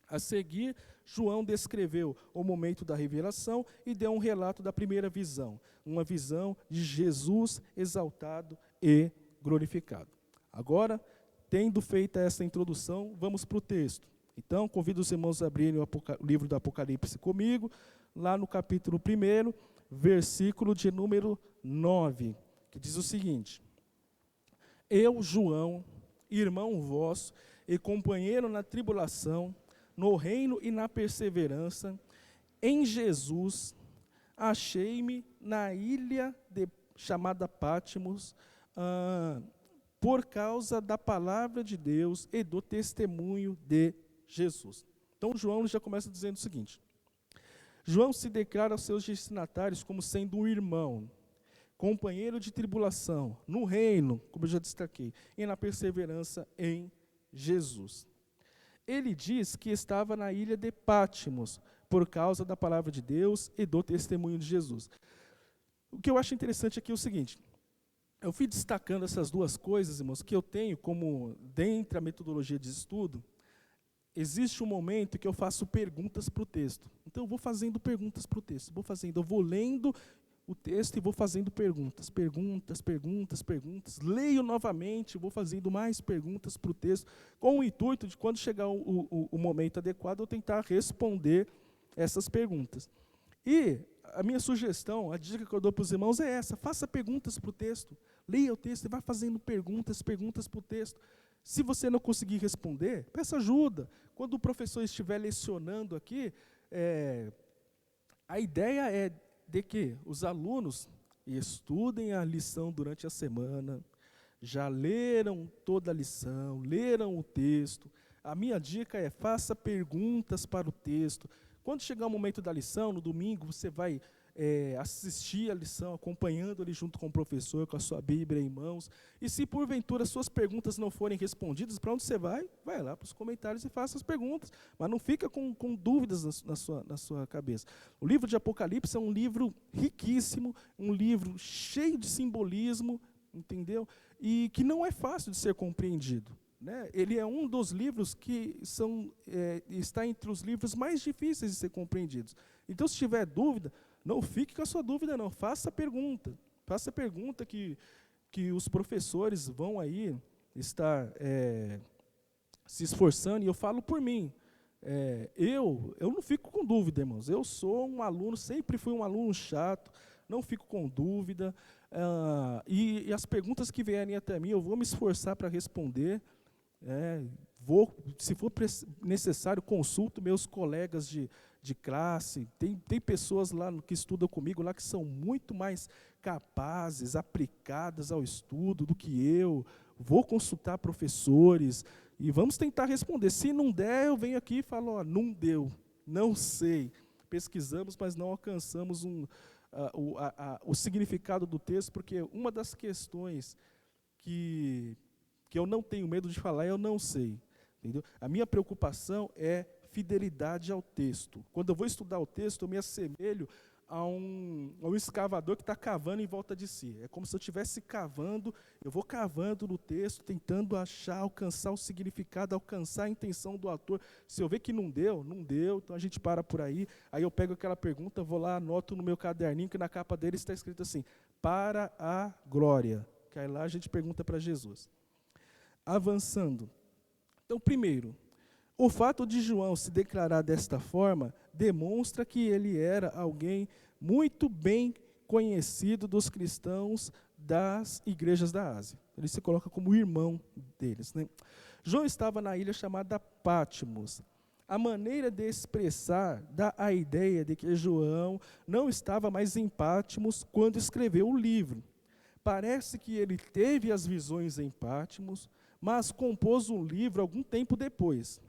A seguir, João descreveu o momento da revelação e deu um relato da primeira visão. Uma visão de Jesus exaltado e glorificado. Agora, tendo feita essa introdução, vamos para o texto. Então, convido os irmãos a abrirem o livro do Apocalipse comigo, lá no capítulo 1, versículo de número 9, que diz o seguinte: Eu, João, irmão vosso e companheiro na tribulação, no reino e na perseverança, em Jesus, achei-me na ilha chamada Patmos, por causa da palavra de Deus e do testemunho de Jesus. Então João já começa dizendo o seguinte: João se declara aos seus destinatários como sendo um irmão, companheiro de tribulação, no reino, como eu já destaquei, e na perseverança em Jesus. Ele diz que estava na ilha de Patmos, por causa da palavra de Deus e do testemunho de Jesus. O que eu acho interessante aqui é o seguinte: eu fui destacando essas duas coisas, irmãos, que eu tenho como, dentro da metodologia de estudo, existe um momento que eu faço perguntas para o texto. Então eu vou fazendo perguntas para o texto, eu vou lendo o texto e vou fazendo perguntas, leio novamente, vou fazendo mais perguntas para o texto, com o intuito de, quando chegar o momento adequado, eu tentar responder essas perguntas. E a minha sugestão, a dica que eu dou para os irmãos é essa: faça perguntas para o texto, leia o texto e vá fazendo perguntas para o texto. Se você não conseguir responder, peça ajuda. Quando o professor estiver lecionando aqui, a ideia é de que os alunos estudem a lição durante a semana, já leram toda a lição, leram o texto. A minha dica é: faça perguntas para o texto. Quando chegar o momento da lição, no domingo, você vai assistir a lição, acompanhando ali junto com o professor, com a sua Bíblia em mãos. E se porventura suas perguntas não forem respondidas, para onde você vai? Vai lá para os comentários e faça as perguntas. Mas não fica com dúvidas na sua cabeça. O livro de Apocalipse é um livro riquíssimo, um livro cheio de simbolismo, entendeu? E que não é fácil de ser compreendido. Né? Ele é um dos livros que está entre os livros mais difíceis de ser compreendidos. Então, se tiver dúvida, não fique com a sua dúvida, não. Faça pergunta. Faça pergunta que os professores vão aí estar se esforçando, e eu falo por mim. Eu não fico com dúvida, irmãos. Eu sou um aluno, sempre fui um aluno chato, não fico com dúvida. E as perguntas que vierem até mim, eu vou me esforçar para responder. Se for necessário, consulto meus colegas de classe. Tem pessoas lá que estudam comigo lá que são muito mais capazes, aplicadas ao estudo do que eu. Vou consultar professores e vamos tentar responder. Se não der, eu venho aqui e falo: não deu, não sei. Pesquisamos, mas não alcançamos o significado do texto, porque uma das questões que eu não tenho medo de falar, eu não sei. Entendeu? A minha preocupação é fidelidade ao texto. Quando eu vou estudar o texto, eu me assemelho a um escavador que está cavando em volta de si. É como se eu estivesse cavando, eu vou cavando no texto, tentando achar, alcançar o significado, alcançar a intenção do autor. Se eu ver que não deu, então a gente para por aí. Aí eu pego aquela pergunta, vou lá, anoto no meu caderninho, que na capa dele está escrito assim: para a glória. Que aí lá a gente pergunta para Jesus. Avançando. Então, primeiro, o fato de João se declarar desta forma demonstra que ele era alguém muito bem conhecido dos cristãos das igrejas da Ásia. Ele se coloca como irmão deles. Né? João estava na ilha chamada Patmos. A maneira de expressar dá a ideia de que João não estava mais em Patmos quando escreveu o livro. Parece que ele teve as visões em Patmos, mas compôs um livro algum tempo depois.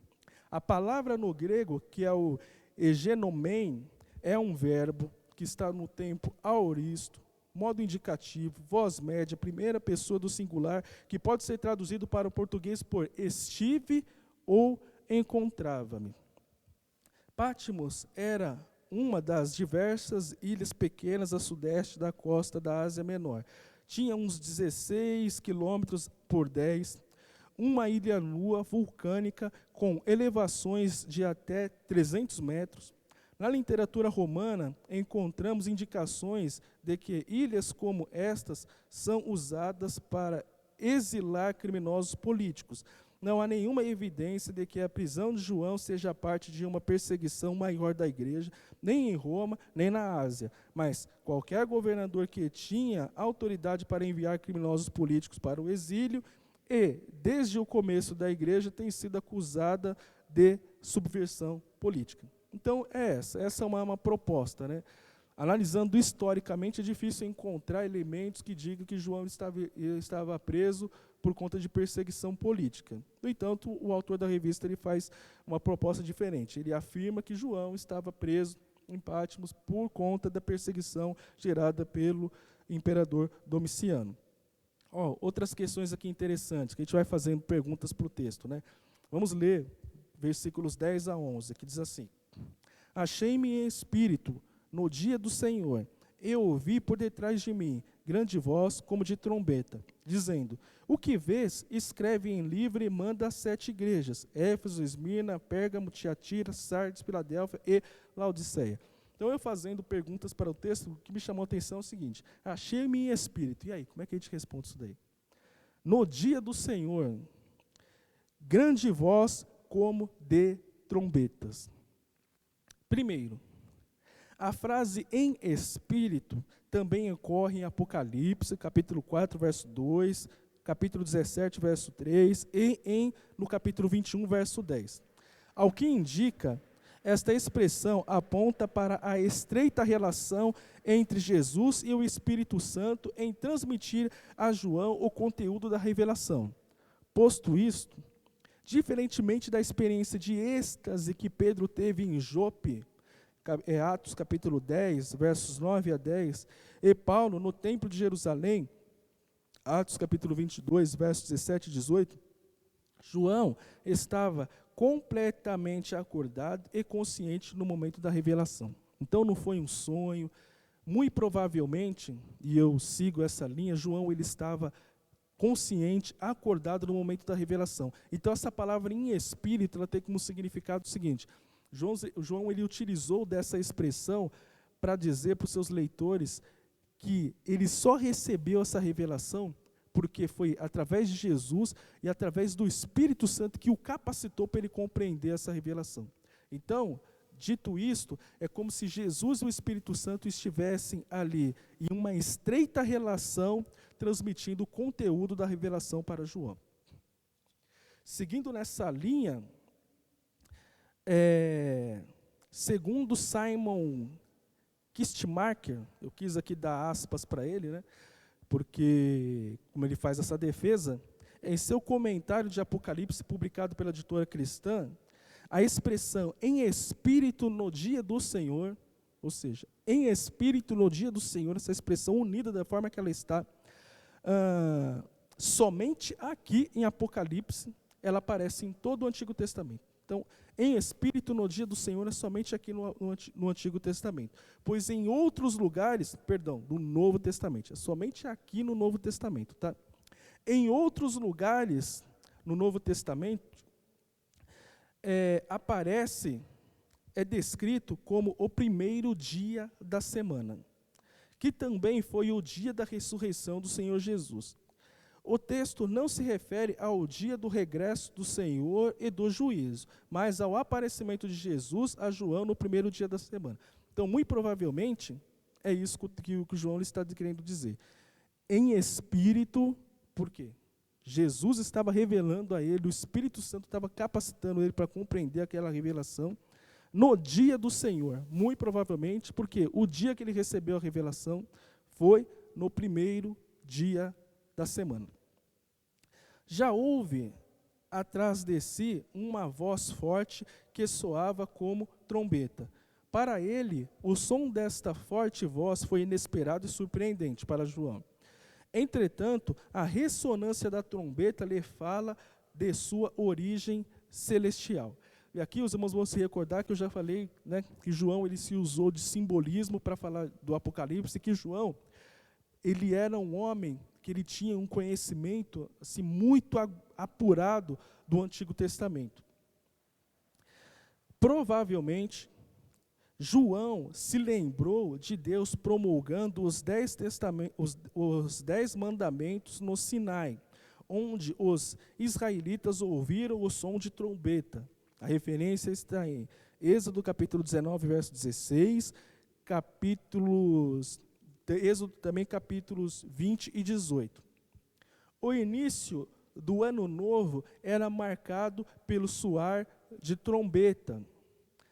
A palavra no grego, que é o egenomen, é um verbo que está no tempo aoristo, modo indicativo, voz média, primeira pessoa do singular, que pode ser traduzido para o português por estive ou encontrava-me. Patmos era uma das diversas ilhas pequenas a sudeste da costa da Ásia Menor. Tinha uns 16 quilômetros por 10, uma ilha nua, vulcânica, com elevações de até 300 metros. Na literatura romana, encontramos indicações de que ilhas como estas são usadas para exilar criminosos políticos. Não há nenhuma evidência de que a prisão de João seja parte de uma perseguição maior da igreja, nem em Roma, nem na Ásia. Mas qualquer governador que tinha autoridade para enviar criminosos políticos para o exílio e, desde o começo da igreja, tem sido acusada de subversão política. Então, essa é uma proposta, né? Analisando historicamente, é difícil encontrar elementos que digam que João estava preso por conta de perseguição política. No entanto, o autor da revista ele faz uma proposta diferente. Ele afirma que João estava preso em Patmos por conta da perseguição gerada pelo imperador Domiciano. Outras questões aqui interessantes, que a gente vai fazendo perguntas para o texto, né? Vamos ler versículos 10 a 11, que diz assim: Achei-me em espírito no dia do Senhor, eu ouvi por detrás de mim grande voz como de trombeta, dizendo: O que vês, escreve em livro e manda às 7 igrejas, Éfeso, Esmirna, Pérgamo, Tiatira, Sardes, Filadélfia e Laodiceia. Então, eu fazendo perguntas para o texto, o que me chamou a atenção é o seguinte: achei-me em espírito. E aí, como é que a gente responde isso daí? No dia do Senhor, grande voz como de trombetas. Primeiro, a frase em espírito também ocorre em Apocalipse, capítulo 4, verso 2, capítulo 17, verso 3 e no capítulo 21, verso 10. Ao que indica, esta expressão aponta para a estreita relação entre Jesus e o Espírito Santo em transmitir a João o conteúdo da revelação. Posto isto, diferentemente da experiência de êxtase que Pedro teve em Jope, Atos capítulo 10, versos 9 a 10, e Paulo no templo de Jerusalém, Atos capítulo 22, versos 17 e 18, João estava completamente acordado e consciente no momento da revelação. Então não foi um sonho, muito provavelmente, e eu sigo essa linha, João ele estava consciente, acordado no momento da revelação. Então essa palavra em espírito, ela tem como significado o seguinte: João ele utilizou dessa expressão para dizer para os seus leitores que ele só recebeu essa revelação porque foi através de Jesus e através do Espírito Santo que o capacitou para ele compreender essa revelação. Então, dito isto, é como se Jesus e o Espírito Santo estivessem ali em uma estreita relação, transmitindo o conteúdo da revelação para João. Seguindo nessa linha, segundo Simon Kistemaker, eu quis aqui dar aspas para ele, né? Porque, como ele faz essa defesa, em seu comentário de Apocalipse, publicado pela editora cristã, a expressão em espírito no dia do Senhor, ou seja, em espírito no dia do Senhor, essa expressão unida da forma que ela está, somente aqui em Apocalipse, ela aparece em todo o Antigo Testamento. Então, em espírito no dia do Senhor é somente aqui no Antigo Testamento. Pois em outros lugares, do Novo Testamento, é somente aqui no Novo Testamento, tá? Em outros lugares, no Novo Testamento, é descrito como o primeiro dia da semana, que também foi o dia da ressurreição do Senhor Jesus. O texto não se refere ao dia do regresso do Senhor e do juízo, mas ao aparecimento de Jesus a João no primeiro dia da semana. Então, muito provavelmente, é isso que o João está querendo dizer. Em espírito, por quê? Jesus estava revelando a ele, o Espírito Santo estava capacitando ele para compreender aquela revelação no dia do Senhor. Muito provavelmente, porque o dia que ele recebeu a revelação foi no primeiro dia da semana. Já houve atrás de si uma voz forte que soava como trombeta. Para ele, o som desta forte voz foi inesperado e surpreendente para João. Entretanto, a ressonância da trombeta lhe fala de sua origem celestial. E aqui os irmãos vão se recordar que eu já falei, né, que João ele se usou de simbolismo para falar do Apocalipse, que João ele era um homem que ele tinha um conhecimento assim, muito apurado do Antigo Testamento. Provavelmente, João se lembrou de Deus promulgando os 10 mandamentos no Sinai, onde os israelitas ouviram o som de trombeta. A referência está em Êxodo capítulo 19, verso 16, Êxodo também capítulos 20 e 18. O início do ano novo era marcado pelo soar de trombeta.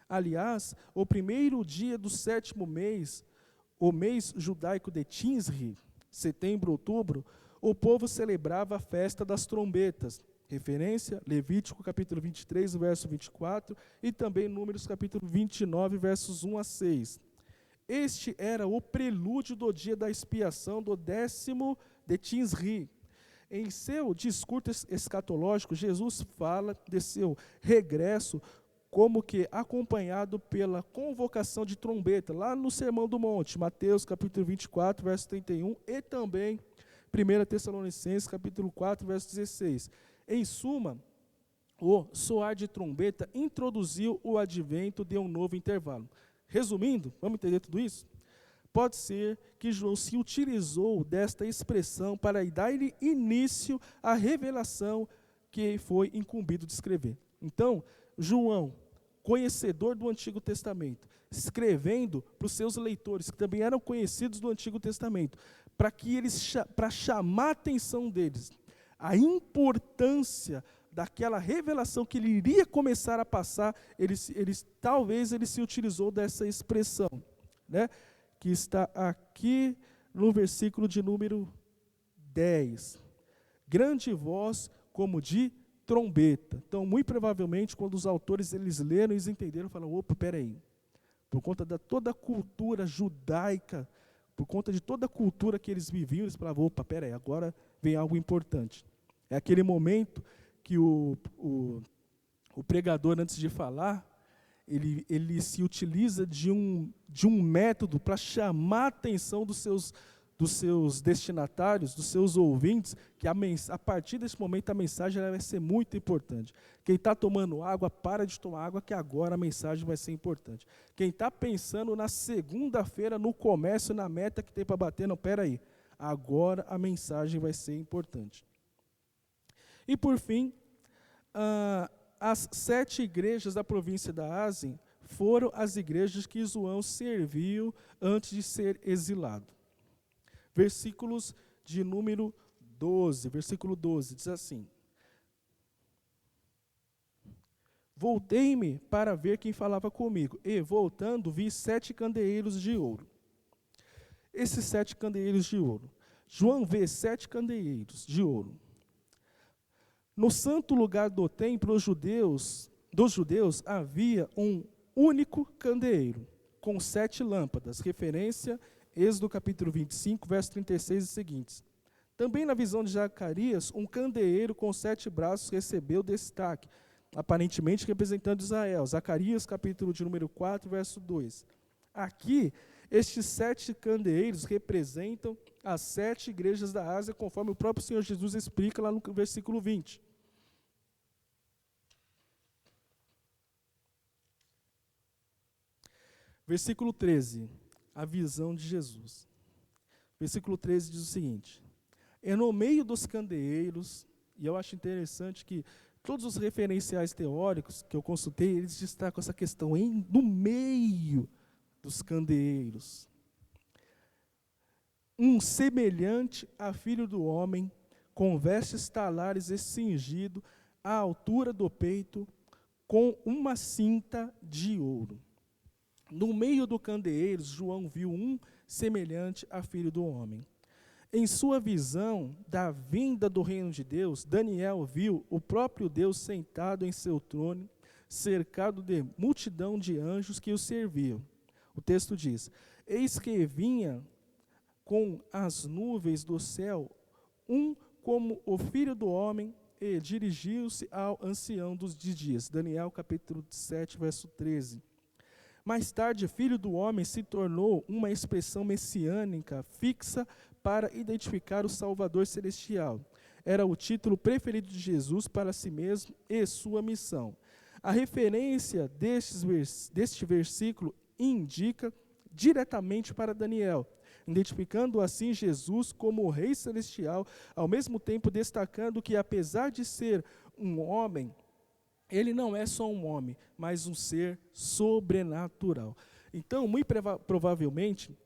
Aliás, o primeiro dia do 7º mês, o mês judaico de Tisri, setembro, outubro, o povo celebrava a festa das trombetas. Referência, Levítico capítulo 23, verso 24, e também Números capítulo 29, versos 1 a 6. Este era o prelúdio do dia da expiação do 10º de Tisri. Em seu discurso escatológico, Jesus fala de seu regresso como que acompanhado pela convocação de trombeta, lá no Sermão do Monte, Mateus capítulo 24, verso 31, e também 1 Tessalonicenses capítulo 4, verso 16. Em suma, o soar de trombeta introduziu o advento de um novo intervalo. Resumindo, vamos entender tudo isso? Pode ser que João se utilizou desta expressão para dar início à revelação que foi incumbido de escrever. Então, João, conhecedor do Antigo Testamento, escrevendo para os seus leitores, que também eram conhecidos do Antigo Testamento, para chamar a atenção deles, a importância daquela revelação que ele iria começar a passar, talvez ele se utilizou dessa expressão, né, que está aqui no versículo de número 10. Grande voz como de trombeta. Então, muito provavelmente, quando os autores eles leram, eles entenderam, falaram, opa, peraí, por conta da toda a cultura judaica, por conta de toda a cultura que eles viviam, eles falavam, opa, peraí, agora vem algo importante. É aquele momento que o pregador, antes de falar, ele se utiliza de um método para chamar a atenção dos seus destinatários, dos seus ouvintes, que a partir desse momento a mensagem vai ser muito importante. Quem está tomando água, para de tomar água, que agora a mensagem vai ser importante. Quem está pensando na segunda-feira, no comércio, na meta que tem para bater, não, peraí, agora a mensagem vai ser importante. E por fim, as 7 igrejas da província da Ásia foram as igrejas que João serviu antes de ser exilado. Versículos de número 12, versículo 12, diz assim: Voltei-me para ver quem falava comigo, e, voltando, vi 7 candeeiros de ouro. Esses 7 candeeiros de ouro. João vê 7 candeeiros de ouro. No santo lugar do templo dos judeus havia um único candeeiro, com 7 lâmpadas, referência Êxodo capítulo 25, verso 36 e seguintes. Também na visão de Zacarias, um candeeiro com 7 braços recebeu destaque, aparentemente representando Israel. Zacarias capítulo de número 4, verso 2. Aqui, estes 7 candeeiros representam as 7 igrejas da Ásia, conforme o próprio Senhor Jesus explica lá no versículo 20. Versículo 13, a visão de Jesus. Versículo 13 diz o seguinte: E no meio dos candeeiros, e eu acho interessante que todos os referenciais teóricos que eu consultei, eles destacam essa questão, no meio dos candeeiros. Um semelhante a filho do homem, com vestes talares e cingido à altura do peito, com uma cinta de ouro. No meio do candeeiro, João viu um semelhante a filho do homem. Em sua visão da vinda do reino de Deus, Daniel viu o próprio Deus sentado em seu trono, cercado de multidão de anjos que o serviam. O texto diz: Eis que vinha com as nuvens do céu, um como o filho do homem, e dirigiu-se ao ancião dos dias. Daniel capítulo 7, verso 13. Mais tarde, filho do homem se tornou uma expressão messiânica fixa para identificar o Salvador celestial. Era o título preferido de Jesus para si mesmo e sua missão. A referência deste versículo indica diretamente para Daniel, identificando assim Jesus como o Rei Celestial, ao mesmo tempo destacando que, apesar de ser um homem, ele não é só um homem, mas um ser sobrenatural. Então, muito provavelmente,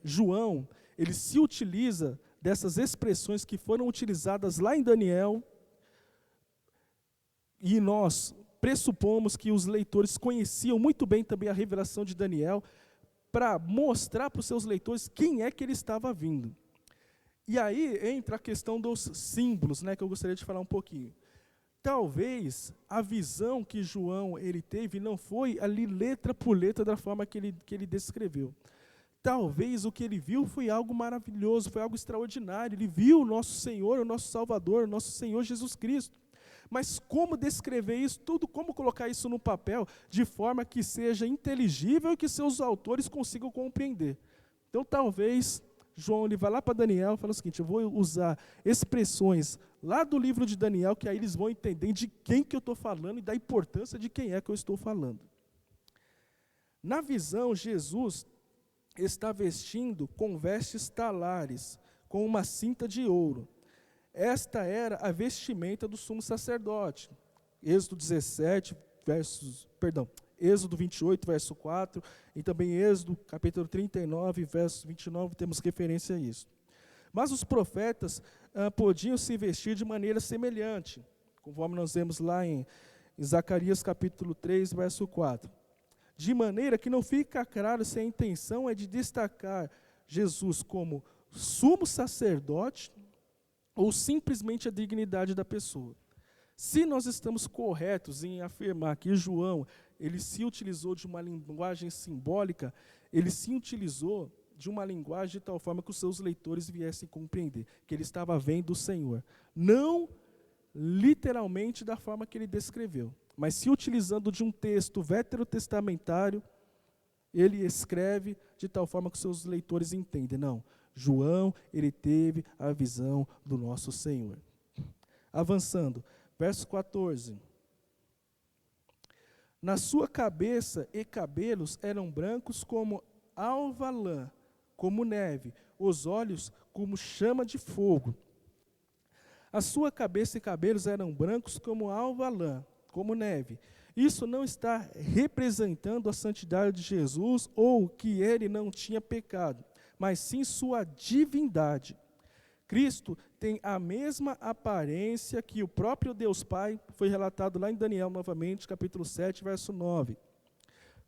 João, ele se utiliza dessas expressões que foram utilizadas lá em Daniel, e nós pressupomos que os leitores conheciam muito bem também a revelação de Daniel, para mostrar para os seus leitores quem é que ele estava vindo. E aí entra a questão dos símbolos, né, que eu gostaria de falar um pouquinho. Talvez a visão que João ele teve não foi ali letra por letra da forma que ele descreveu. Talvez o que ele viu foi algo maravilhoso, foi algo extraordinário. Ele viu o nosso Senhor, o nosso Salvador, o nosso Senhor Jesus Cristo. Mas como descrever isso tudo, como colocar isso no papel de forma que seja inteligível e que seus autores consigam compreender? Então talvez João ele vai lá para Daniel e fala o seguinte: eu vou usar expressões lá do livro de Daniel, que aí eles vão entender de quem que eu estou falando e da importância de quem é que eu estou falando. Na visão, Jesus está vestindo com vestes talares, com uma cinta de ouro. Esta era a vestimenta do sumo sacerdote. Êxodo 28, verso 4, e também Êxodo, capítulo 39, verso 29, temos referência a isso. Mas os profetas podiam se vestir de maneira semelhante, conforme nós vemos lá em Zacarias, capítulo 3, verso 4. De maneira que não fica claro se a intenção é de destacar Jesus como sumo sacerdote ou simplesmente a dignidade da pessoa. Se nós estamos corretos em afirmar que João, ele se utilizou de uma linguagem simbólica, ele se utilizou de uma linguagem de tal forma que os seus leitores viessem compreender que ele estava vendo o Senhor. Não literalmente da forma que ele descreveu, mas se utilizando de um texto veterotestamentário, ele escreve de tal forma que os seus leitores entendem. Não, João, ele teve a visão do nosso Senhor. Avançando, verso 14. Na sua cabeça e cabelos eram brancos como alva lã, como neve, os olhos como chama de fogo. A sua cabeça e cabelos eram brancos como alva lã, como neve. Isso não está representando a santidade de Jesus ou que ele não tinha pecado, mas sim sua divindade. Cristo tem a mesma aparência que o próprio Deus Pai, foi relatado lá em Daniel novamente, capítulo 7, verso 9.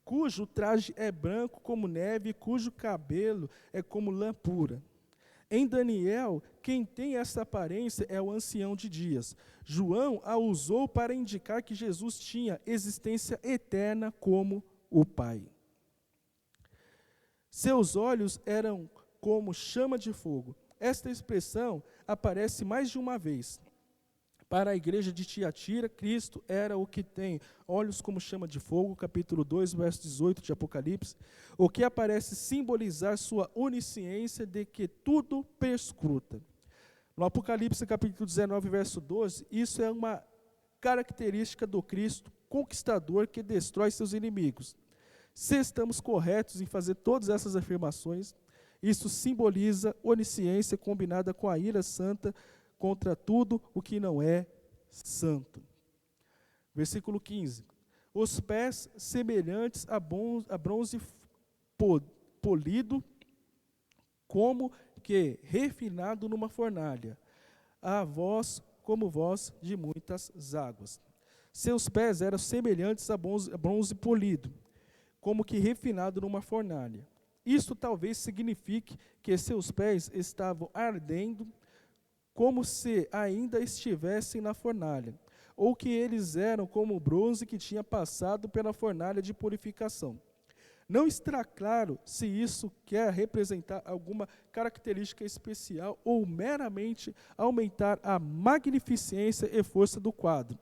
Cujo traje é branco como neve, cujo cabelo é como lã pura. Em Daniel, quem tem essa aparência é o ancião de dias. João a usou para indicar que Jesus tinha existência eterna como o Pai. Seus olhos eram como chama de fogo. Esta expressão aparece mais de uma vez. Para a igreja de Tiatira, Cristo era o que tem olhos como chama de fogo, capítulo 2, verso 18 de Apocalipse, o que aparece simbolizar sua onisciência de que tudo perscruta. No Apocalipse, capítulo 19, verso 12, isso é uma característica do Cristo conquistador que destrói seus inimigos. Se estamos corretos em fazer todas essas afirmações, isso simboliza onisciência combinada com a ira santa contra tudo o que não é santo. Versículo 15. Os pés semelhantes a bronze polido, como que refinado numa fornalha. A voz como voz de muitas águas. Seus pés eram semelhantes a bronze polido, como que refinado numa fornalha. Isto talvez signifique que seus pés estavam ardendo como se ainda estivessem na fornalha, ou que eles eram como o bronze que tinha passado pela fornalha de purificação. Não está claro se isso quer representar alguma característica especial ou meramente aumentar a magnificência e força do quadro.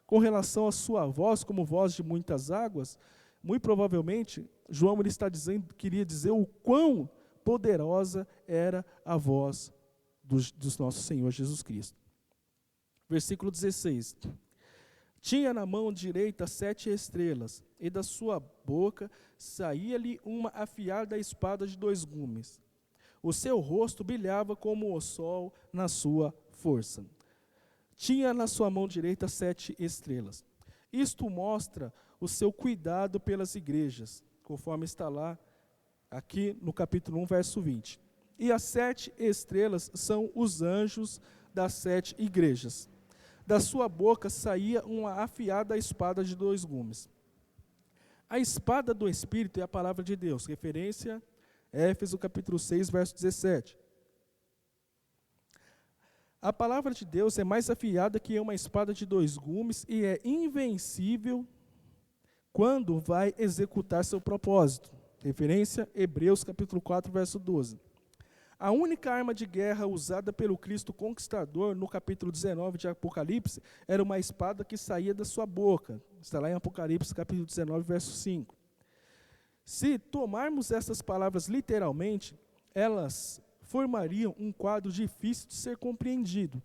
Com relação à sua voz, como voz de muitas águas, muito provavelmente, João ele está dizendo, queria dizer o quão poderosa era a voz do nosso Senhor Jesus Cristo. Versículo 16. Tinha na mão direita 7 estrelas, e da sua boca saía-lhe uma afiada espada de 2 gumes. O seu rosto brilhava como o sol na sua força. Tinha na sua mão direita 7 estrelas. Isto mostra o seu cuidado pelas igrejas, conforme está lá, aqui no capítulo 1, verso 20. E as 7 estrelas são os anjos das 7 igrejas. Da sua boca saía uma afiada espada de 2 gumes. A espada do Espírito é a palavra de Deus. Referência, Éfeso capítulo 6, verso 17. A palavra de Deus é mais afiada que uma espada de 2 gumes e é invencível quando vai executar seu propósito. Referência, Hebreus capítulo 4, verso 12. A única arma de guerra usada pelo Cristo conquistador no capítulo 19 de Apocalipse era uma espada que saía da sua boca. Está lá em Apocalipse capítulo 19, verso 5. Se tomarmos essas palavras literalmente, elas formariam um quadro difícil de ser compreendido.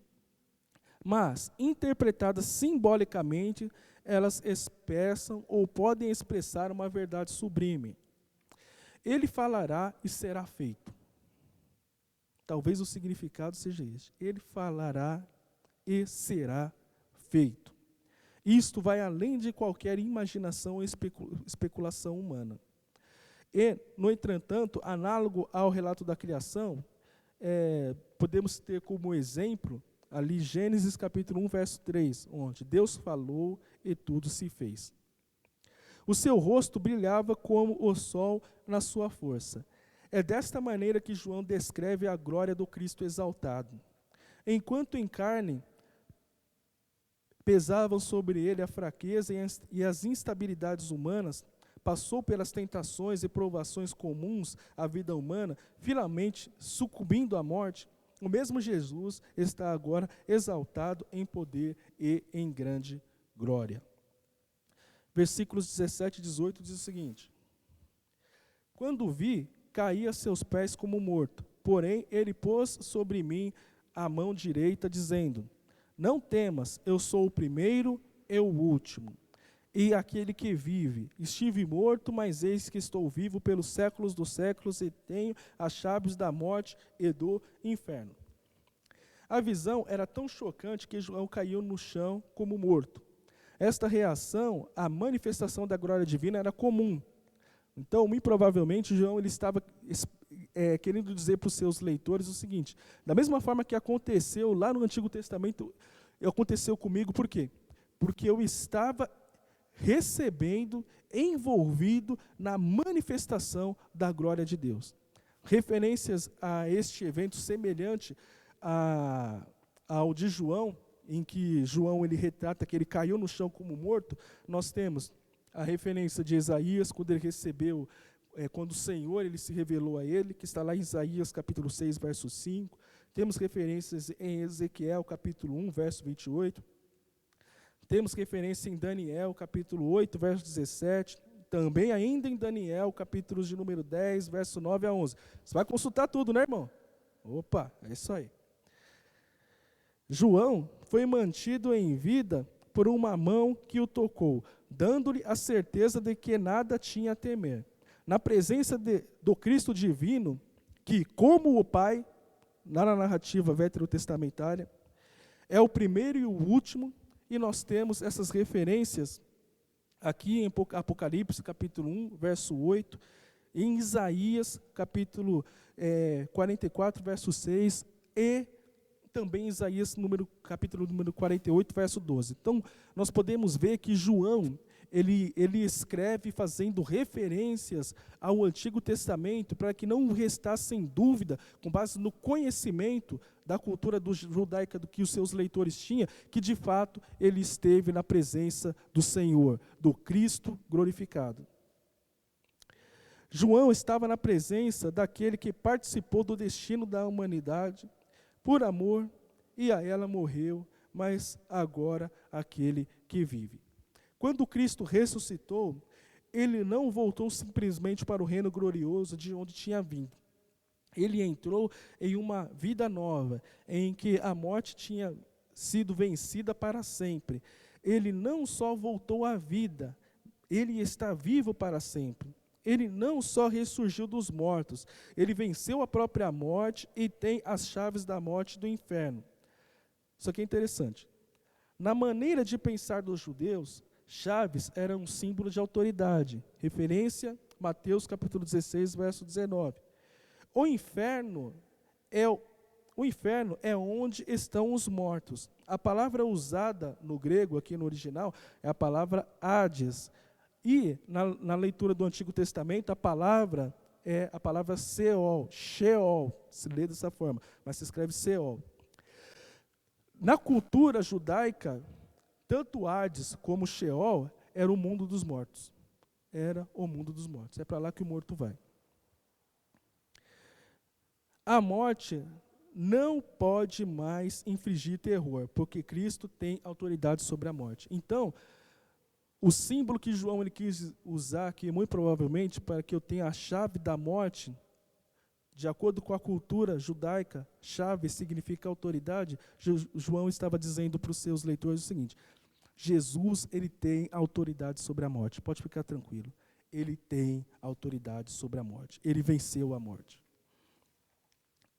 Mas, interpretadas simbolicamente, elas expressam ou podem expressar uma verdade sublime. Ele falará e será feito. Talvez o significado seja este. Ele falará e será feito. Isto vai além de qualquer imaginação ou especulação humana. E, no entretanto, análogo ao relato da criação, podemos ter como exemplo ali Gênesis capítulo 1, verso 3, onde Deus falou e tudo se fez. O seu rosto brilhava como o sol na sua força. É desta maneira que João descreve a glória do Cristo exaltado. Enquanto em carne, pesavam sobre ele a fraqueza e as instabilidades humanas, passou pelas tentações e provações comuns à vida humana, finalmente sucumbindo à morte, o mesmo Jesus está agora exaltado em poder e em grande glória. Versículos 17 e 18 diz o seguinte: Quando vi, caí a seus pés como morto, porém ele pôs sobre mim a mão direita, dizendo: Não temas, eu sou o primeiro e o último, e aquele que vive. Estive morto, mas eis que estou vivo pelos séculos dos séculos, e tenho as chaves da morte e do inferno. A visão era tão chocante que João caiu no chão como morto. Esta reação à manifestação da glória divina era comum. Então, muito provavelmente, João ele estava querendo dizer para os seus leitores o seguinte: da mesma forma que aconteceu lá no Antigo Testamento, aconteceu comigo, por quê? Porque eu estava recebendo, envolvido na manifestação da glória de Deus. Referências a este evento semelhante ao de João, em que João ele retrata que ele caiu no chão como morto, nós temos a referência de Isaías, quando ele recebeu, quando o Senhor ele se revelou a ele, que está lá em Isaías capítulo 6, verso 5. Temos referências em Ezequiel capítulo 1, verso 28. Temos referência em Daniel capítulo 8, verso 17. Também ainda em Daniel, capítulos de número 10, verso 9 a 11. Você vai consultar tudo, né, irmão? Opa, é isso aí. João foi mantido em vida por uma mão que o tocou, dando-lhe a certeza de que nada tinha a temer. Na presença do Cristo divino, que, como o Pai, na narrativa veterotestamentária, é o primeiro e o último, e nós temos essas referências aqui em Apocalipse, capítulo 1, verso 8, em Isaías, capítulo 44, verso 6, e também Isaías, capítulo número 48, verso 12. Então, nós podemos ver que João, ele escreve fazendo referências ao Antigo Testamento para que não restassem dúvida, com base no conhecimento da cultura judaica do que os seus leitores tinham, que de fato ele esteve na presença do Senhor, do Cristo glorificado. João estava na presença daquele que participou do destino da humanidade por amor, e a ela morreu, mas agora aquele que vive. Quando Cristo ressuscitou, ele não voltou simplesmente para o reino glorioso de onde tinha vindo. Ele entrou em uma vida nova, em que a morte tinha sido vencida para sempre. Ele não só voltou à vida, ele está vivo para sempre. Ele não só ressurgiu dos mortos, ele venceu a própria morte e tem as chaves da morte e do inferno. Isso aqui é interessante. Na maneira de pensar dos judeus, chaves eram um símbolo de autoridade. Referência, Mateus capítulo 16, verso 19. O inferno é onde estão os mortos. A palavra usada no grego, aqui no original, é a palavra Hades. E, na leitura do Antigo Testamento, a palavra é a palavra Sheol, se lê dessa forma, mas se escreve Sheol. Na cultura judaica, tanto Hades como Sheol era o mundo dos mortos. Era o mundo dos mortos. É para lá que o morto vai. A morte não pode mais infligir terror, porque Cristo tem autoridade sobre a morte. Então, o símbolo que João ele quis usar aqui, muito provavelmente, para que eu tenha a chave da morte, de acordo com a cultura judaica, chave significa autoridade. João estava dizendo para os seus leitores o seguinte: Jesus, ele tem autoridade sobre a morte. Pode ficar tranquilo. Ele tem autoridade sobre a morte. Ele venceu a morte.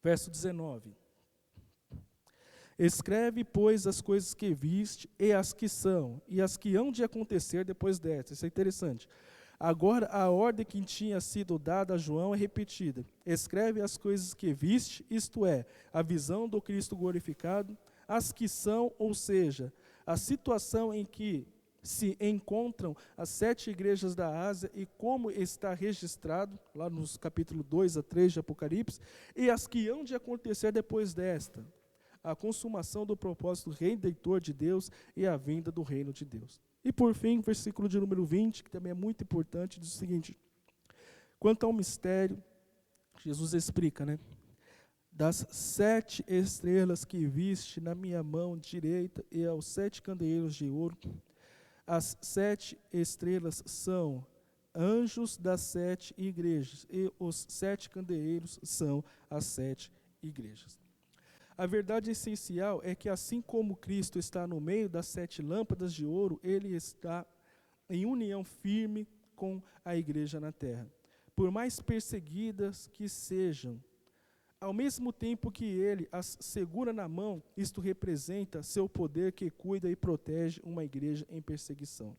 Verso 19. Escreve, pois, as coisas que viste, e as que são, e as que hão de acontecer depois destas. Isso é interessante. Agora, a ordem que tinha sido dada a João é repetida. Escreve as coisas que viste, isto é, a visão do Cristo glorificado, as que são, ou seja, a situação em que se encontram as 7 igrejas da Ásia e como está registrado, lá nos capítulos 2 a 3 de Apocalipse, e as que hão de acontecer depois desta, a consumação do propósito redentor de Deus e a vinda do reino de Deus. E por fim, versículo de número 20, que também é muito importante, diz o seguinte: quanto ao mistério, Jesus explica, né? Das 7 estrelas que viste na minha mão direita e aos 7 candeeiros de ouro, as 7 estrelas são anjos das 7 igrejas, e os 7 candeeiros são as 7 igrejas. A verdade essencial é que, assim como Cristo está no meio das 7 lâmpadas de ouro, ele está em união firme com a igreja na terra. Por mais perseguidas que sejam, ao mesmo tempo que ele as segura na mão, isto representa seu poder que cuida e protege uma igreja em perseguição.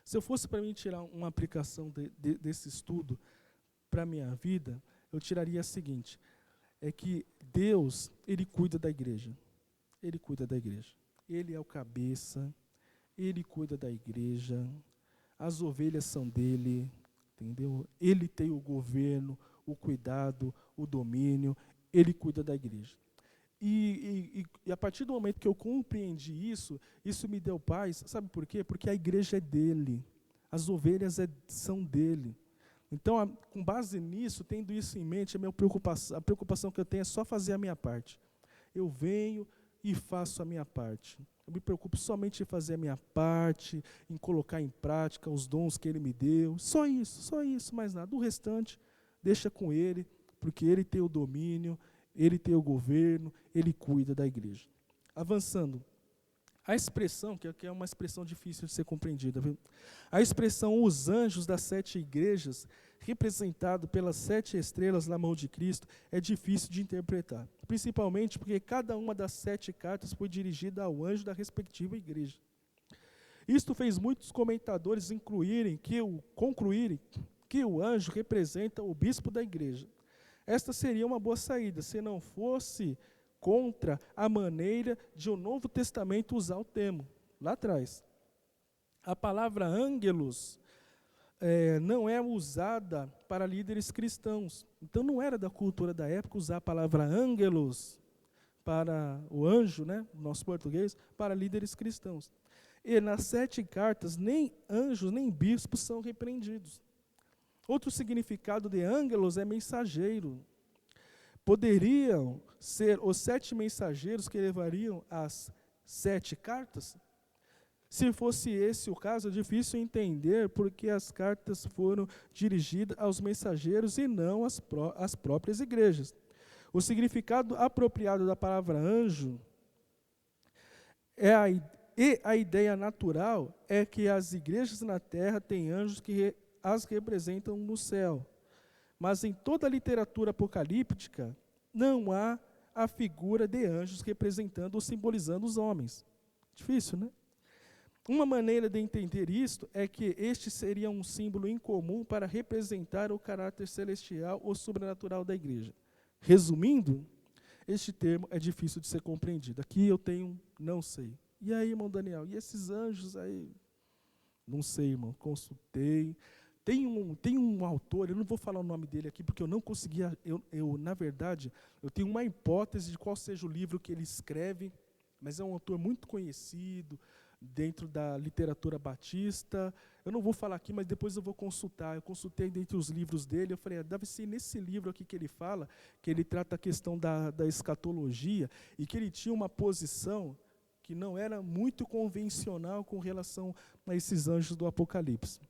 Se eu fosse para mim tirar uma aplicação desse estudo para a minha vida, eu tiraria a seguinte: é que Deus, ele cuida da igreja. Ele cuida da igreja. Ele é o cabeça, ele cuida da igreja, as ovelhas são dele, entendeu? Ele tem o governo, o cuidado, o domínio, ele cuida da igreja. E a partir do momento que eu compreendi isso, isso me deu paz. Sabe por quê? Porque a igreja é dele, as ovelhas são dele. Então, com base nisso, tendo isso em mente, a preocupação que eu tenho é só fazer a minha parte. Eu venho e faço a minha parte. Eu me preocupo somente em fazer a minha parte, em colocar em prática os dons que ele me deu. Só isso, mais nada. O restante, deixa com ele, porque ele tem o domínio, ele tem o governo, ele cuida da igreja. Avançando. A expressão, que é uma expressão difícil de ser compreendida, viu? A expressão os anjos das 7 igrejas, representado pelas 7 estrelas na mão de Cristo, é difícil de interpretar, principalmente porque cada uma das 7 cartas foi dirigida ao anjo da respectiva igreja. Isto fez muitos comentadores concluírem que o anjo representa o bispo da igreja. Esta seria uma boa saída, se não fosse contra a maneira de o Novo Testamento usar o termo, lá atrás. A palavra ângelos não é usada para líderes cristãos. Então não era da cultura da época usar a palavra ângelos para o anjo, né, nosso português, para líderes cristãos. E nas 7 cartas, nem anjos nem bispos são repreendidos. Outro significado de ângelos é mensageiro. Poderiam ser os 7 mensageiros que levariam as 7 cartas? Se fosse esse o caso, é difícil entender porque as cartas foram dirigidas aos mensageiros e não às próprias igrejas. O significado apropriado da palavra anjo e a ideia natural é que as igrejas na terra têm anjos que as representam no céu. Mas em toda a literatura apocalíptica não há a figura de anjos representando ou simbolizando os homens. Difícil, né? Uma maneira de entender isto é que este seria um símbolo incomum para representar o caráter celestial ou sobrenatural da igreja. Resumindo, este termo é difícil de ser compreendido. Aqui eu tenho não sei. E aí, irmão Daniel, e esses anjos aí? Não sei, irmão, consultei. Tem um autor, eu não vou falar o nome dele aqui, porque eu não conseguia, na verdade, eu tenho uma hipótese de qual seja o livro que ele escreve, mas é um autor muito conhecido dentro da literatura batista. Eu não vou falar aqui, mas depois eu vou consultar. Eu consultei dentre os livros dele, eu falei, deve ser nesse livro aqui que ele fala, que ele trata a questão da escatologia, e que ele tinha uma posição que não era muito convencional com relação a esses anjos do Apocalipse.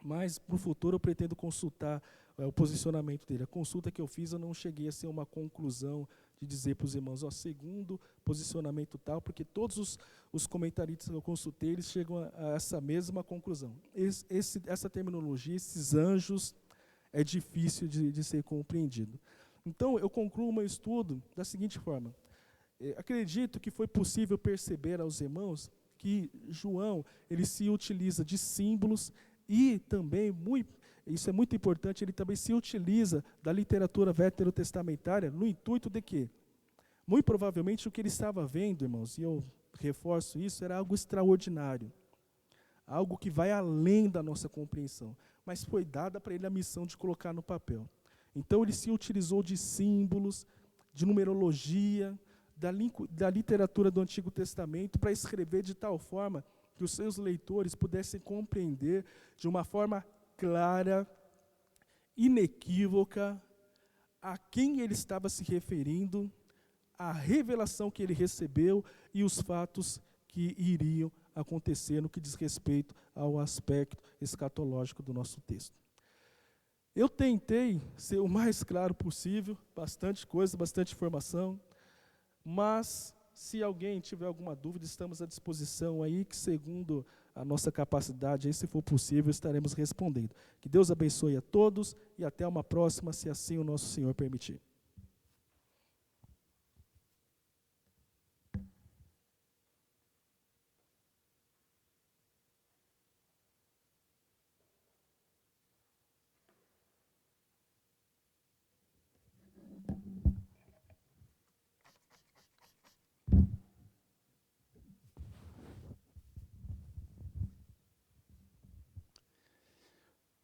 Mas, para o futuro, eu pretendo consultar o posicionamento dele. A consulta que eu fiz, eu não cheguei a ser uma conclusão de dizer para os irmãos, segundo posicionamento tal, porque todos os comentaristas que eu consultei, eles chegam a essa mesma conclusão. Essa terminologia, esses anjos, é difícil de ser compreendido. Então, eu concluo o meu estudo da seguinte forma. Acredito que foi possível perceber aos irmãos que João, ele se utiliza de símbolos e também, isso é muito importante, ele também se utiliza da literatura veterotestamentária no intuito de quê? Muito provavelmente o que ele estava vendo, irmãos, e eu reforço isso, era algo extraordinário. Algo que vai além da nossa compreensão. Mas foi dada para ele a missão de colocar no papel. Então ele se utilizou de símbolos, de numerologia, da literatura do Antigo Testamento para escrever de tal forma que os seus leitores pudessem compreender de uma forma clara, inequívoca, a quem ele estava se referindo, a revelação que ele recebeu e os fatos que iriam acontecer no que diz respeito ao aspecto escatológico do nosso texto. Eu tentei ser o mais claro possível, bastante coisa, bastante informação, mas se alguém tiver alguma dúvida, estamos à disposição aí, que segundo a nossa capacidade, aí, se for possível, estaremos respondendo. Que Deus abençoe a todos e até uma próxima, se assim o nosso Senhor permitir.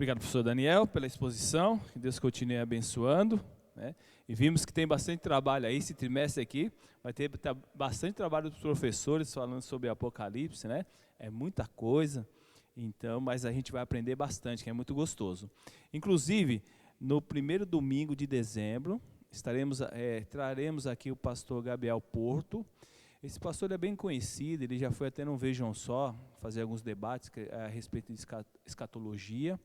Obrigado, professor Daniel, pela exposição, que Deus continue abençoando, né? E vimos que tem bastante trabalho aí, esse trimestre aqui, vai ter bastante trabalho dos professores falando sobre Apocalipse, né? É muita coisa, então, mas a gente vai aprender bastante, que é muito gostoso. Inclusive, no primeiro domingo de dezembro, traremos aqui o pastor Gabriel Porto. Esse pastor é bem conhecido, ele já foi até no Vejam Só, fazer alguns debates a respeito de escatologia.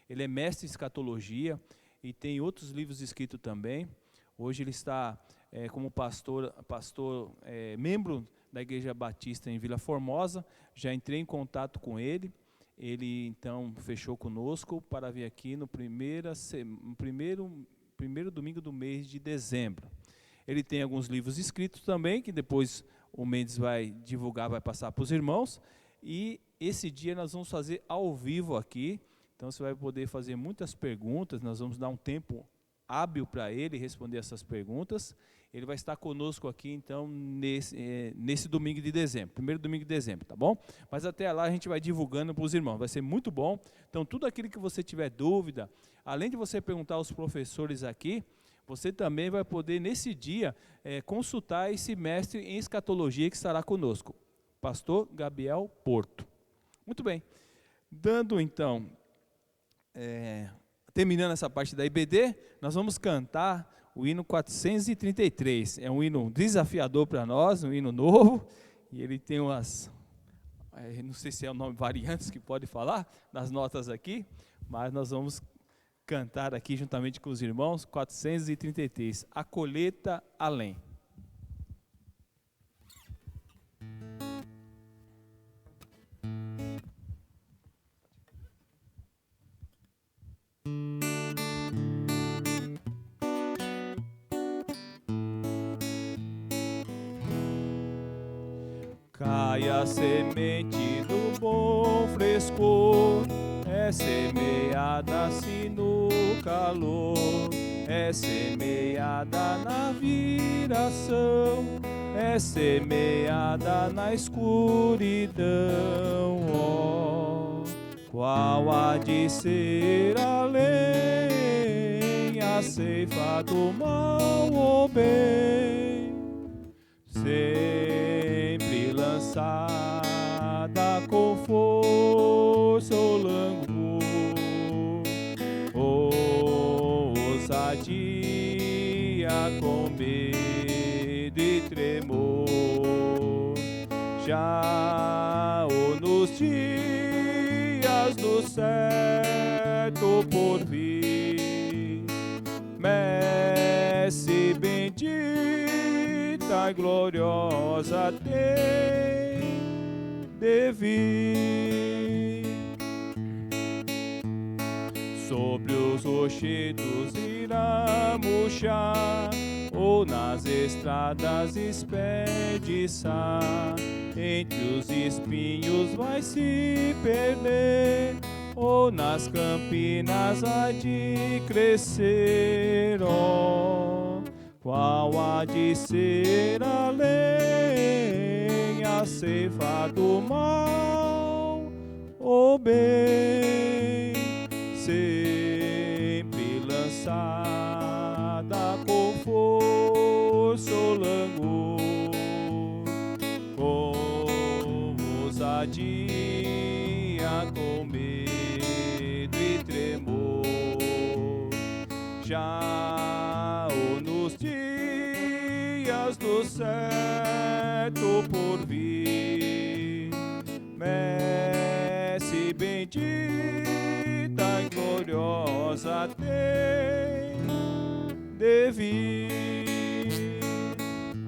Ele é mestre em escatologia e tem outros livros escritos também. Hoje ele está como membro da Igreja Batista em Vila Formosa. Já entrei em contato com ele. Ele então fechou conosco para vir aqui no primeiro domingo do mês de dezembro. Ele tem alguns livros escritos também, que depois o Mendes vai divulgar, vai passar para os irmãos. E esse dia nós vamos fazer ao vivo aqui. Então você vai poder fazer muitas perguntas, nós vamos dar um tempo hábil para ele responder essas perguntas. Ele vai estar conosco aqui, então, nesse domingo de dezembro, primeiro domingo de dezembro, tá bom? Mas até lá a gente vai divulgando para os irmãos, vai ser muito bom. Então, tudo aquilo que você tiver dúvida, além de você perguntar aos professores aqui, você também vai poder, nesse dia, consultar esse mestre em escatologia que estará conosco, pastor Gabriel Porto. Muito bem, dando então terminando essa parte da IBD, nós vamos cantar o hino 433. É um hino desafiador para nós, um hino novo, e ele tem umas, não sei se é o nome, variantes que pode falar, nas notas aqui, mas nós vamos cantar aqui juntamente com os irmãos, 433, A Colheita Além. Cai a semente do bom frescor, é semeada assim no calor, é semeada na viração, é semeada na escuridão. Oh, qual há de ser além a ceifa do mal ou bem? Sempre lançada com força ou langor, ousadia com medo e tremor, já ou nos dias do certo por vir, messe bendita e gloriosa tem de vir. Sobre os rochedos irá murchar, ou nas estradas esperdiçar, entre os espinhos vai se perder, ou nas campinas há de crescer. Oh, qual há de ser além a ceifa do mal ou bem? Sempre lançada com força ou langor, com ousadia, com medo e tremor, já ou nos dias do certo por vir, messe bendita e gloriosa tem de vir.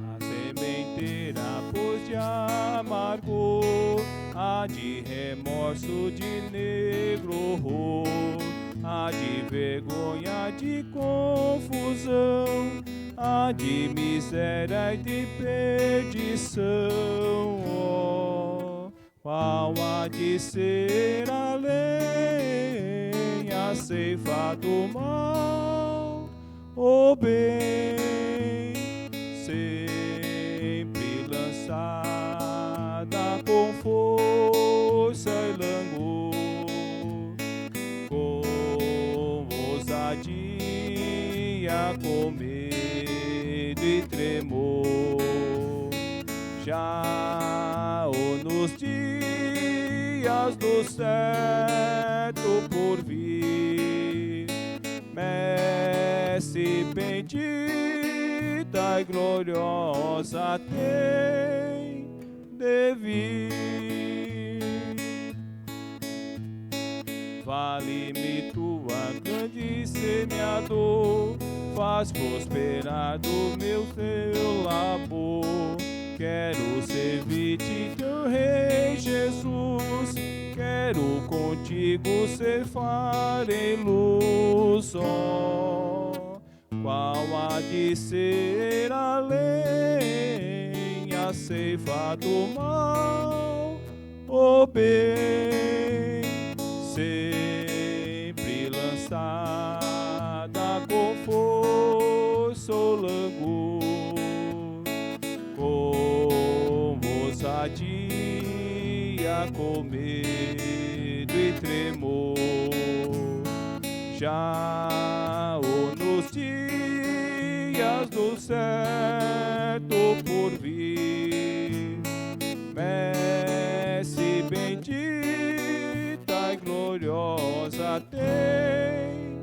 A sementeira, pois de amargor, há de remorso, de negro horror, há de vergonha, de confusão, há de miséria e de perdição. Oh, qual há de ser além a ceifa do mal ou bem? Sempre lançada com força e langor, com ousadia, com medo e tremor, já ou nos dias do certo por vir, messe bendita e gloriosa tem de vir. Vale-me tua grande semeador, faz prosperar do meu teu labor. Quero servir-te, teu Rei Jesus, quero contigo ceifar em luz. Oh, qual há de ser além a ceifa do mal ou bem? Sempre lançada com força ou langor, com ousadia, com medo e tremor, já ou nos dias do certo por vir, messe bendita e gloriosa tem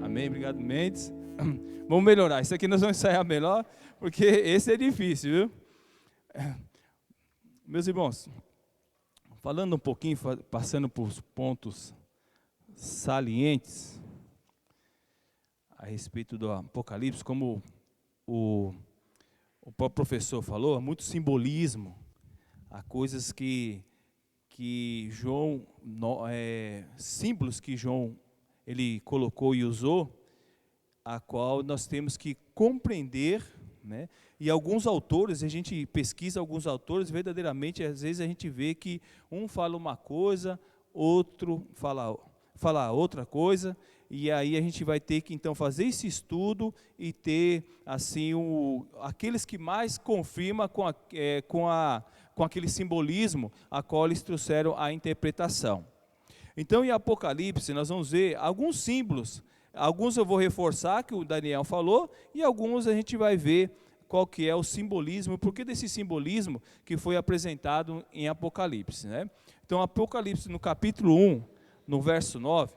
Amém, obrigado, Mendes. Vamos melhorar, isso aqui nós vamos ensaiar melhor, porque esse é difícil, viu? Meus irmãos, falando um pouquinho, passando por pontos salientes a respeito do Apocalipse, como o próprio professor falou, há muito simbolismo, há coisas que João, símbolos que João ele colocou e usou, a qual nós temos que compreender, né? E alguns autores, a gente pesquisa alguns autores, verdadeiramente, às vezes a gente vê que um fala uma coisa, outro fala outra coisa, e aí a gente vai ter que então fazer esse estudo e ter assim aqueles que mais confirmam com aquele simbolismo a qual eles trouxeram a interpretação. Então, em Apocalipse, nós vamos ver alguns símbolos. Alguns eu vou reforçar, que o Daniel falou, e alguns a gente vai ver qual que é o simbolismo, por que desse simbolismo que foi apresentado em Apocalipse, né? Então, Apocalipse, no capítulo 1, no verso 9,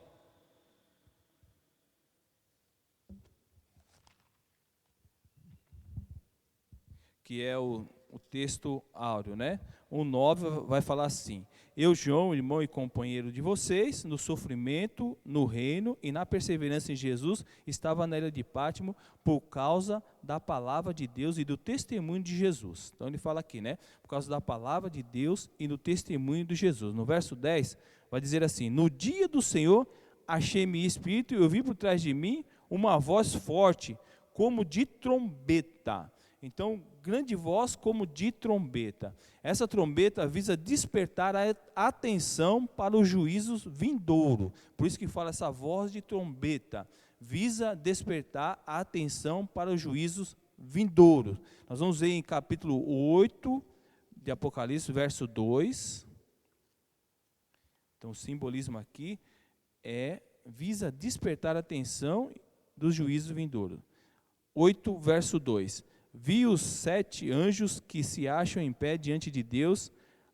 que é o texto áureo, né? O 9 vai falar assim: eu, João, irmão e companheiro de vocês, no sofrimento, no reino e na perseverança em Jesus, estava na ilha de Pátimo por causa da palavra de Deus e do testemunho de Jesus. Então ele fala aqui, né? Por causa da palavra de Deus e do testemunho de Jesus. No verso 10, vai dizer assim: no dia do Senhor, achei-me espírito e ouvi por trás de mim uma voz forte, como de trombeta. Então, grande voz como de trombeta. Essa trombeta visa despertar a atenção para os juízos vindouro. Por isso que fala essa voz de trombeta. Visa despertar a atenção para os juízos vindouros. Nós vamos ver em capítulo 8 de Apocalipse, verso 2. Então, o simbolismo aqui visa despertar a atenção dos juízos vindouros. 8, verso 2. Vi os 7 anjos que se acham em pé diante de Deus,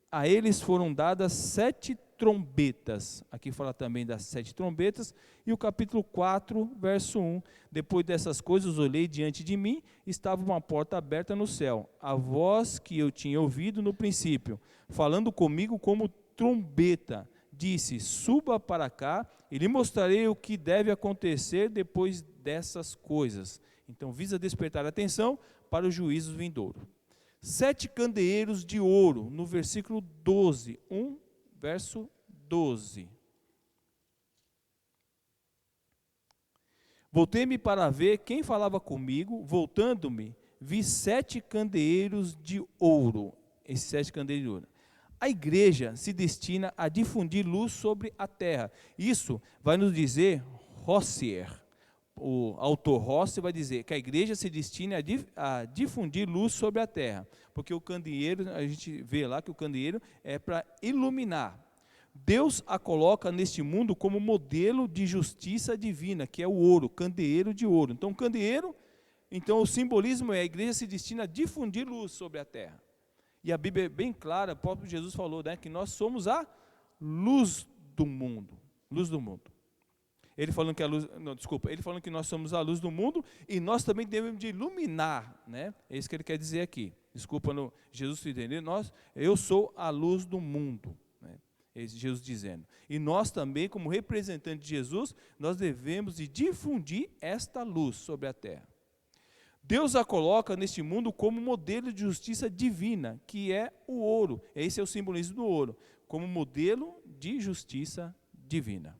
a eles foram dadas 7 trombetas. Aqui fala também das 7 trombetas. E o capítulo 4, verso 1. Depois dessas coisas olhei diante de mim, estava uma porta aberta no céu. A voz que eu tinha ouvido no princípio, falando comigo como trombeta, disse: suba para cá e lhe mostrarei o que deve acontecer depois dessas coisas. Então, visa despertar a atenção para os juízos vindouros. 7 candeeiros de ouro, no versículo 12, 1, verso 12. Voltei-me para ver quem falava comigo, voltando-me, vi 7 candeeiros de ouro. Esses 7 candeeiros de ouro. A igreja se destina a difundir luz sobre a terra. Isso vai nos dizer Rossier. O autor Rossi vai dizer que a igreja se destina a difundir luz sobre a terra, porque o candeeiro, a gente vê lá que o candeeiro é para iluminar. Deus a coloca neste mundo como modelo de justiça divina, que é o ouro, candeeiro de ouro. Então, o candeeiro, então o simbolismo é a igreja se destina a difundir luz sobre a terra. E a Bíblia é bem clara, o próprio Jesus falou, né, que nós somos a luz do mundo, luz do mundo. Ele falando que nós somos a luz do mundo e nós também devemos de iluminar, né? É isso que ele quer dizer aqui. Jesus se entendeu, eu sou a luz do mundo, né? É Jesus dizendo. E nós também, como representantes de Jesus, nós devemos de difundir esta luz sobre a terra. Deus a coloca neste mundo como modelo de justiça divina, que é o ouro. Esse é o simbolismo do ouro, como modelo de justiça divina.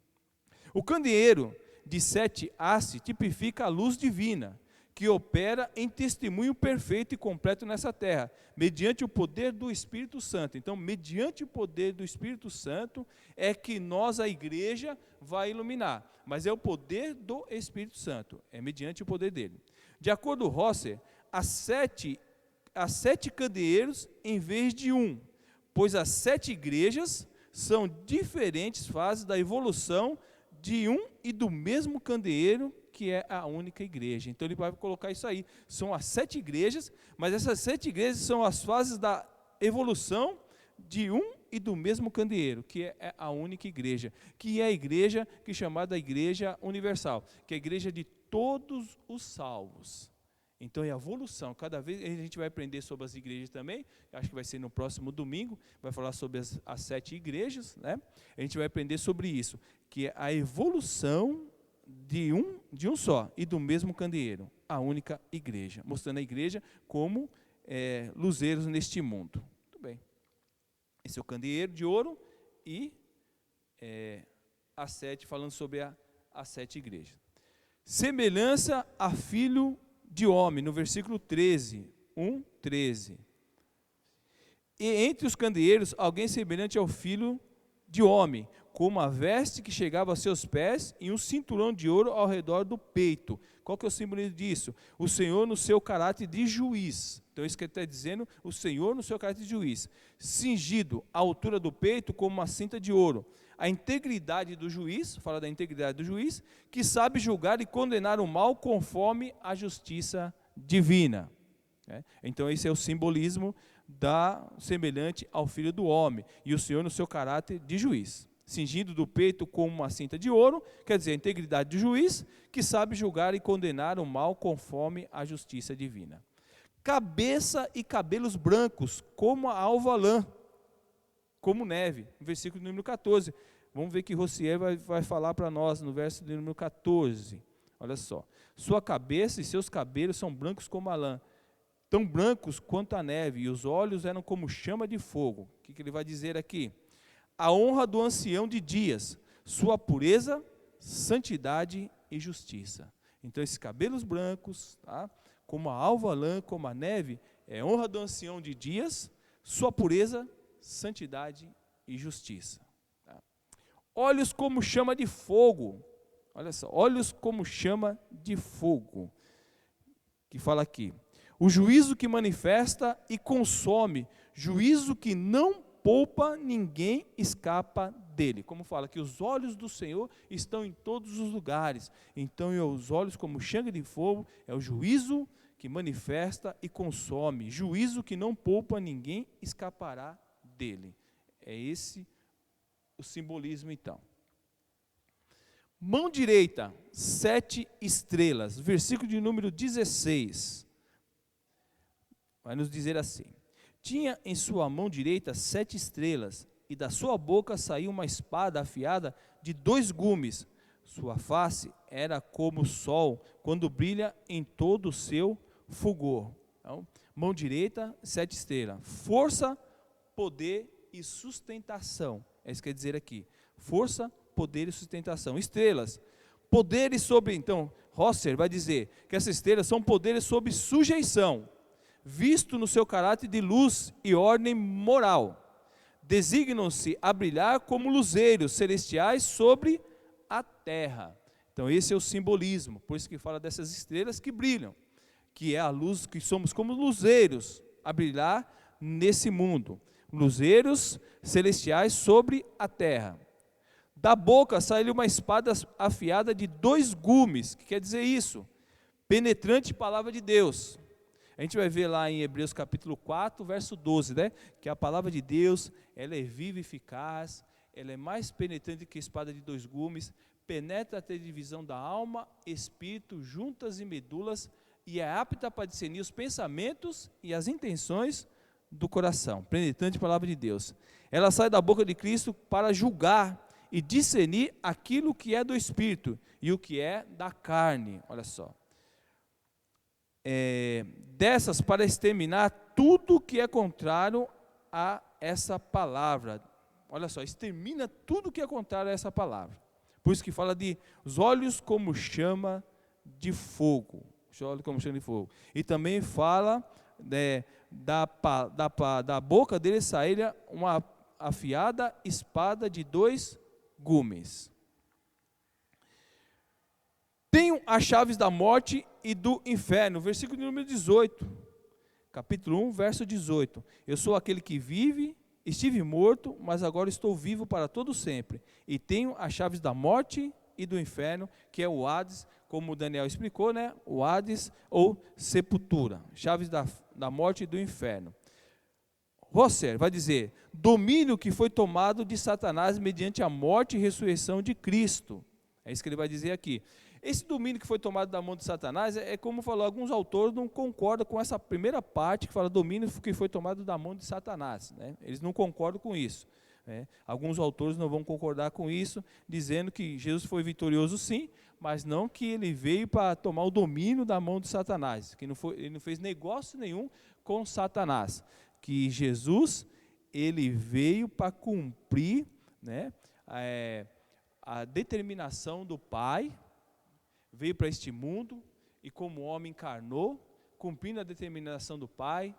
O candeeiro de 7 hastes tipifica a luz divina, que opera em testemunho perfeito e completo nessa terra, mediante o poder do Espírito Santo. Então, mediante o poder do Espírito Santo, é que nós, a igreja, vai iluminar. Mas é o poder do Espírito Santo, é mediante o poder dele. De acordo com Rosser, há 7 candeeiros em vez de 1, pois as 7 igrejas são diferentes fases da evolução de um e do mesmo candeeiro, que é a única igreja. Então ele vai colocar isso aí. São as 7 igrejas, mas essas 7 igrejas são as fases da evolução de um e do mesmo candeeiro, que é a única igreja, que é a igreja que é chamada Igreja Universal, que é a igreja de todos os salvos. Então é a evolução, cada vez a gente vai aprender sobre as igrejas também, acho que vai ser no próximo domingo, vai falar sobre as 7 igrejas, né? A gente vai aprender sobre isso, que é a evolução de um só e do mesmo candeeiro, a única igreja, mostrando a igreja como luzeiros neste mundo. Muito bem. Esse é o candeeiro de ouro e as 7, falando sobre as 7 igrejas. Semelhança a filho de homem, no versículo 13, 1:13. E entre os candeeiros, alguém semelhante ao filho de homem, com uma veste que chegava aos seus pés e um cinturão de ouro ao redor do peito. Qual que é o simbolismo disso? O Senhor no seu caráter de juiz. Então isso que ele está dizendo, o Senhor no seu caráter de juiz. Cingido à altura do peito como uma cinta de ouro. A integridade do juiz, fala da integridade do juiz, que sabe julgar e condenar o mal conforme a justiça divina. Então esse é o simbolismo semelhante ao Filho do Homem, e o Senhor no seu caráter de juiz. Cingido do peito como uma cinta de ouro, quer dizer, a integridade do juiz, que sabe julgar e condenar o mal conforme a justiça divina. Cabeça e cabelos brancos, como a alva lã, como neve, no versículo número 14. Vamos ver que Rocier vai falar para nós no verso número 14. Olha só. Sua cabeça e seus cabelos são brancos como a lã, tão brancos quanto a neve, e os olhos eram como chama de fogo. O que ele vai dizer aqui? A honra do ancião de dias, sua pureza, santidade e justiça. Então esses cabelos brancos, tá? Como a alva lã, como a neve, é honra do ancião de dias, sua pureza, santidade e justiça. Tá? Olhos como chama de fogo, olha só, olhos como chama de fogo, que fala aqui, o juízo que manifesta e consome, juízo que não poupa, ninguém escapa dele. Como fala que os olhos do Senhor estão em todos os lugares. Então, os olhos como chama de fogo, é o juízo que manifesta e consome. Juízo que não poupa, ninguém escapará dele. É esse o simbolismo, então. Mão direita, 7 estrelas. Versículo de número 16. Vai nos dizer assim. Tinha em sua mão direita 7 estrelas, e da sua boca saiu uma espada afiada de 2 gumes. Sua face era como o sol, quando brilha em todo o seu fulgor. Então, mão direita, 7 estrelas. Força, poder e sustentação. É isso que quer dizer aqui. Força, poder e sustentação. Estrelas. Poderes sobre, então, Rosser vai dizer que essas estrelas são poderes sobre sujeição, visto no seu caráter de luz e ordem moral. Designam-se a brilhar como luzeiros celestiais sobre a terra. Então esse é o simbolismo, por isso que fala dessas estrelas que brilham, que é a luz, que somos como luzeiros a brilhar nesse mundo. Luzeiros celestiais sobre a terra. Da boca saiu uma espada afiada de 2 gumes, que quer dizer isso? Penetrante palavra de Deus. A gente vai ver lá em Hebreus capítulo 4, verso 12, né? Que a palavra de Deus, ela é viva e eficaz, ela é mais penetrante que a espada de 2 gumes, penetra até a divisão da alma, espírito, juntas e medulas, e é apta para discernir os pensamentos e as intenções do coração. Penetrante palavra de Deus. Ela sai da boca de Cristo para julgar e discernir aquilo que é do espírito e o que é da carne. Olha só. Dessas para exterminar tudo que é contrário a essa palavra. Olha só, extermina tudo que é contrário a essa palavra. Por isso que fala de os olhos como chama de fogo. Olhos como chama de fogo. E também fala da boca dele sair uma afiada espada de 2 gumes. Tenho as chaves da morte e do inferno. Versículo número 18. Capítulo 1, verso 18. Eu sou aquele que vive, estive morto, mas agora estou vivo para todo sempre. E tenho as chaves da morte e do inferno, que é o Hades, como o Daniel explicou, né? O Hades ou sepultura. Chaves da morte e do inferno. Rosser vai dizer, domínio que foi tomado de Satanás mediante a morte e ressurreição de Cristo. É isso que ele vai dizer aqui. Esse domínio que foi tomado da mão de Satanás, como falou, alguns autores não concordam com essa primeira parte que fala domínio que foi tomado da mão de Satanás, né? Eles não concordam com isso, né? Alguns autores não vão concordar com isso, dizendo que Jesus foi vitorioso sim, mas não que ele veio para tomar o domínio da mão de Satanás, que ele não fez negócio nenhum com Satanás, que Jesus, ele veio para cumprir, né, a determinação do Pai, veio para este mundo e como homem encarnou, cumprindo a determinação do Pai,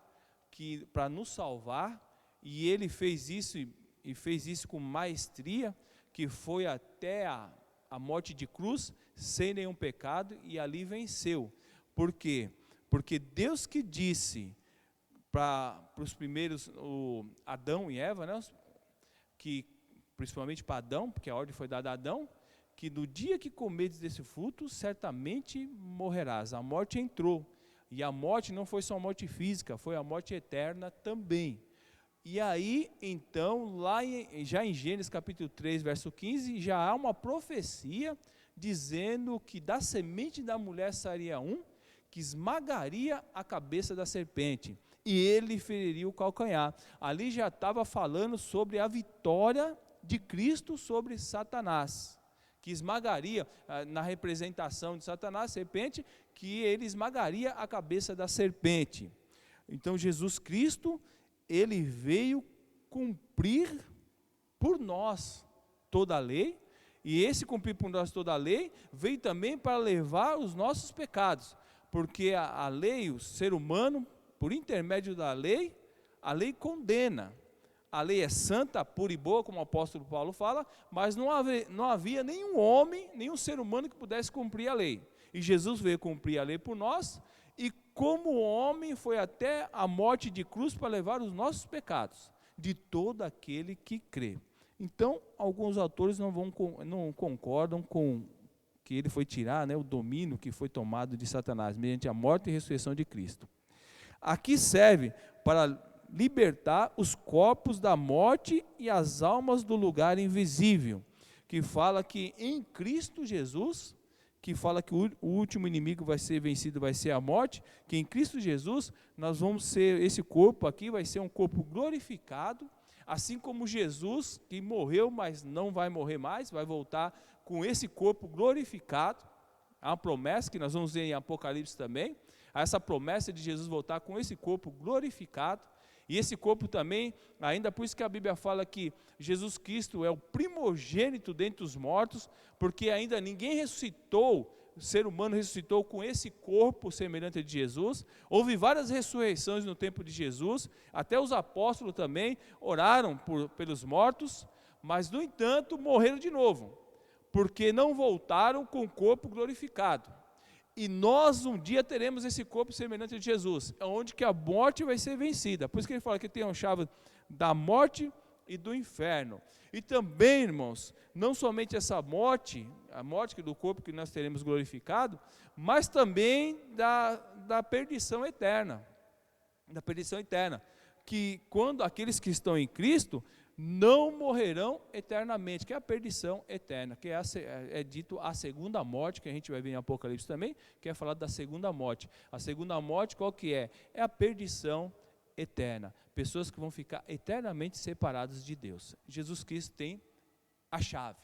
que para nos salvar, e ele fez isso e fez isso com maestria, que foi até a morte de cruz, sem nenhum pecado, e ali venceu. Por quê? Porque Deus que disse para os primeiros, Adão e Eva, né, que principalmente para Adão, porque a ordem foi dada a Adão, que no dia que comeres desse fruto, certamente morrerás. A morte entrou, e a morte não foi só a morte física, foi a morte eterna também. E aí, então, já em Gênesis capítulo 3, verso 15, já há uma profecia dizendo que da semente da mulher sairia um, que esmagaria a cabeça da serpente, e ele feriria o calcanhar. Ali já estava falando sobre a vitória de Cristo sobre Satanás, que esmagaria, na representação de Satanás, serpente, que ele esmagaria a cabeça da serpente. Então Jesus Cristo, ele veio cumprir por nós toda a lei, e esse cumprir por nós toda a lei, veio também para levar os nossos pecados, porque a lei, o ser humano, por intermédio da lei, a lei condena. A lei é santa, pura e boa, como o apóstolo Paulo fala, mas não havia nenhum homem, nenhum ser humano que pudesse cumprir a lei. E Jesus veio cumprir a lei por nós, e como homem foi até a morte de cruz para levar os nossos pecados, de todo aquele que crê. Então, alguns autores não concordam com que ele foi tirar, né, o domínio que foi tomado de Satanás, mediante a morte e ressurreição de Cristo. Aqui serve para libertar os corpos da morte e as almas do lugar invisível, que fala que em Cristo Jesus, que fala que o último inimigo vai ser vencido, vai ser a morte, que em Cristo Jesus nós vamos ser, esse corpo aqui vai ser um corpo glorificado, assim como Jesus, que morreu, mas não vai morrer mais, vai voltar com esse corpo glorificado. Há uma promessa que nós vamos ver em Apocalipse também, há essa promessa de Jesus voltar com esse corpo glorificado. E esse corpo também, ainda por isso que a Bíblia fala que Jesus Cristo é o primogênito dentre os mortos, porque ainda ninguém ressuscitou, o ser humano ressuscitou com esse corpo semelhante a de Jesus. Houve várias ressurreições no tempo de Jesus, até os apóstolos também oraram pelos mortos, mas no entanto morreram de novo, porque não voltaram com o corpo glorificado. E nós um dia teremos esse corpo semelhante a Jesus, onde que a morte vai ser vencida. Por isso que ele fala que tem a chave da morte e do inferno. E também, irmãos, não somente essa morte, a morte do corpo que nós teremos glorificado, mas também da perdição eterna. Da perdição eterna. Que quando aqueles que estão em Cristo não morrerão eternamente, que é a perdição eterna, que é dito a segunda morte, que a gente vai ver em Apocalipse também, que é falado da segunda morte. A segunda morte qual que é? É a perdição eterna, pessoas que vão ficar eternamente separadas de Deus. Jesus Cristo tem a chave,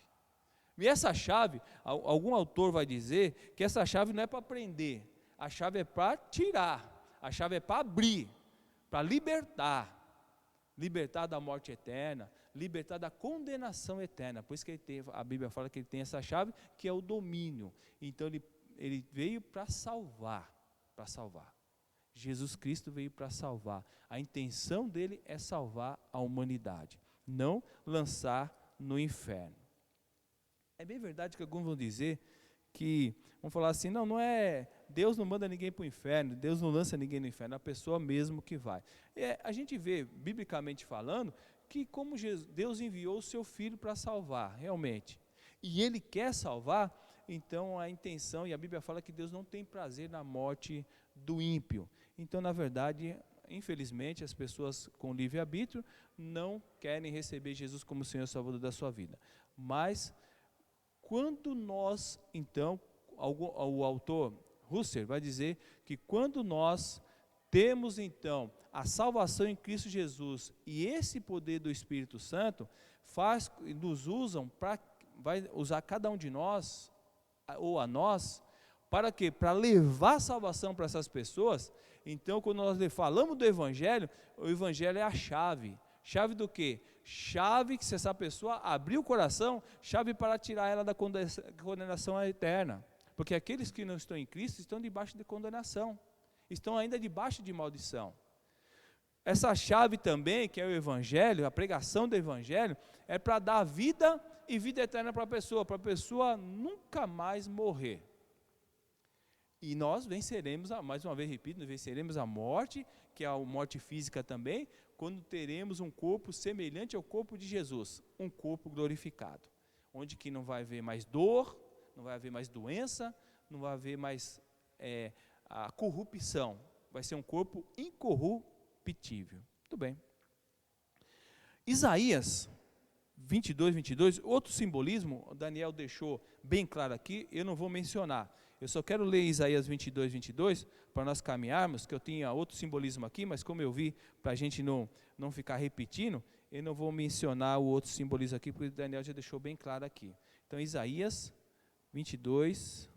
e essa chave, algum autor vai dizer que essa chave não é para prender, a chave é para tirar, a chave é para abrir, para libertar da morte eterna, libertar da condenação eterna. Por isso que a Bíblia fala que ele tem essa chave, que é o domínio. Então ele veio para salvar, Jesus Cristo veio para salvar. A intenção dele é salvar a humanidade, não lançar no inferno. É bem verdade que alguns vão dizer que, vão falar assim, não é, Deus não manda ninguém para o inferno, Deus não lança ninguém no inferno, é a pessoa mesmo que vai. A gente vê, biblicamente falando, que como Deus enviou o seu Filho para salvar, realmente, e Ele quer salvar, então a intenção, e a Bíblia fala que Deus não tem prazer na morte do ímpio. Então, na verdade, infelizmente, as pessoas com livre-arbítrio não querem receber Jesus como Senhor e Salvador da sua vida. Mas, quando nós, então, o autor Husserl vai dizer que quando nós temos, então, a salvação em Cristo Jesus e esse poder do Espírito Santo, vai usar cada um de nós, ou a nós, para quê? Para levar salvação para essas pessoas. Então, quando nós falamos do Evangelho, o Evangelho é a chave. Chave do quê? Chave que, se essa pessoa abrir o coração, chave para tirar ela da condenação eterna. Porque aqueles que não estão em Cristo estão debaixo de condenação, estão ainda debaixo de maldição. Essa chave também, que é o Evangelho, a pregação do Evangelho, é para dar vida e vida eterna para a pessoa nunca mais morrer. E nós venceremos, mais uma vez repito, venceremos a morte, que é a morte física também, quando teremos um corpo semelhante ao corpo de Jesus, um corpo glorificado, onde que não vai haver mais dor, não vai haver mais doença, não vai haver mais a corrupção, vai ser um corpo incorruptível. Muito bem. Isaías 22, outro simbolismo, o Daniel deixou bem claro aqui, eu não vou mencionar. Eu só quero ler Isaías 22, para nós caminharmos, que eu tinha outro simbolismo aqui, mas como eu vi, para a gente não ficar repetindo, eu não vou mencionar o outro simbolismo aqui, porque o Daniel já deixou bem claro aqui. Então, Isaías 22.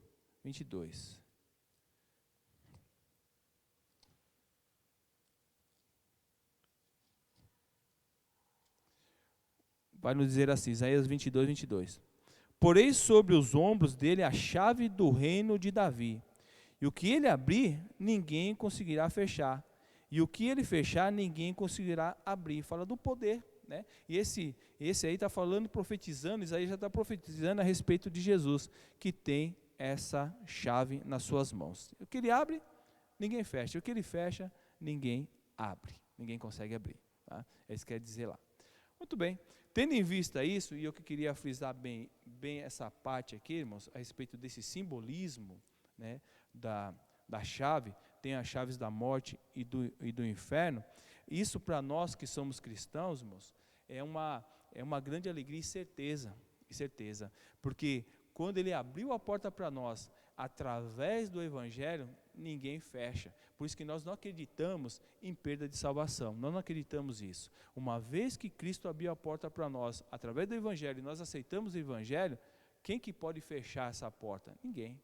Vai nos dizer assim, Isaías 22. Porei sobre os ombros dele a chave do reino de Davi, e o que ele abrir, ninguém conseguirá fechar, e o que ele fechar, ninguém conseguirá abrir. Fala do poder, né? E esse aí está falando, profetizando, Isaías já está profetizando a respeito de Jesus, que tem essa chave nas suas mãos. O que ele abre, ninguém fecha, o que ele fecha, ninguém abre, ninguém consegue abrir. Tá? É isso que quer dizer lá. Muito bem. Tendo em vista isso, e eu que queria frisar bem essa parte aqui, irmãos, a respeito desse simbolismo, né, da chave, tem as chaves da morte e do inferno, isso para nós que somos cristãos, irmãos, é uma grande alegria e certeza, porque quando ele abriu a porta para nós, através do Evangelho, ninguém fecha. Por isso que nós não acreditamos em perda de salvação, nós não acreditamos nisso. Uma vez que Cristo abriu a porta para nós, através do Evangelho, e nós aceitamos o Evangelho, quem que pode fechar essa porta? Ninguém.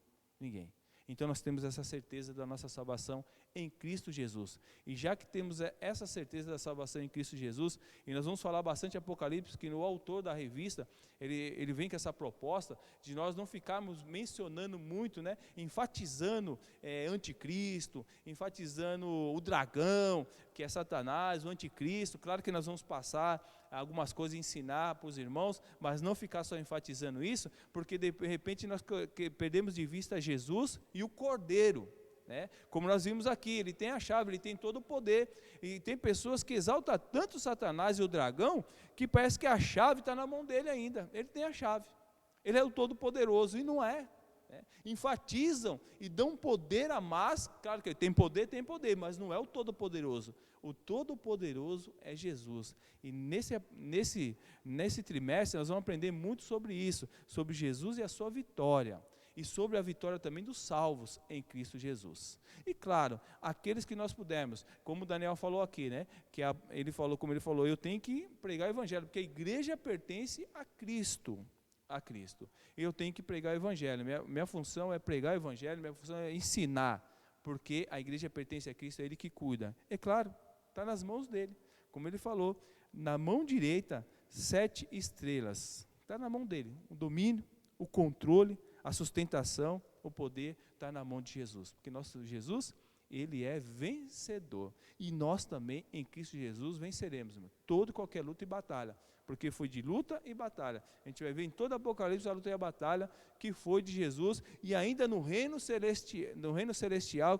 Então nós temos essa certeza da nossa salvação em Cristo Jesus. E já que temos essa certeza da salvação em Cristo Jesus, e nós vamos falar bastante Apocalipse, que o autor da revista, ele vem com essa proposta de nós não ficarmos mencionando muito, né, enfatizando anticristo, enfatizando o dragão, que é Satanás, o anticristo. Claro que nós vamos passar algumas coisas, ensinar para os irmãos, mas não ficar só enfatizando isso, porque de repente nós perdemos de vista Jesus e o Cordeiro, né? Como nós vimos aqui, ele tem a chave, ele tem todo o poder, e tem pessoas que exaltam tanto Satanás e o dragão, que parece que a chave está na mão dele ainda. Ele tem a chave, ele é o Todo-Poderoso, e não é. Enfatizam e dão poder a mais. Claro que ele tem poder, mas não é o Todo-Poderoso. O Todo-Poderoso é Jesus. E nesse trimestre nós vamos aprender muito sobre isso, sobre Jesus e a sua vitória, e sobre a vitória também dos salvos em Cristo Jesus. E claro, aqueles que nós pudermos, como o Daniel falou aqui, né, como ele falou, eu tenho que pregar o Evangelho, porque a igreja pertence a Cristo. Eu tenho que pregar o Evangelho, minha função é pregar o Evangelho, minha função é ensinar, porque a igreja pertence a Cristo, é Ele que cuida. É claro, está nas mãos dele, como ele falou, na mão direita, 7 estrelas, está na mão dele, o domínio, o controle, a sustentação, o poder está na mão de Jesus, porque nosso Jesus, ele é vencedor, e nós também em Cristo Jesus venceremos, irmão, toda e qualquer luta e batalha, porque foi de luta e batalha. A gente vai ver em todo Apocalipse a luta e a batalha que foi de Jesus, e ainda no reino celestial,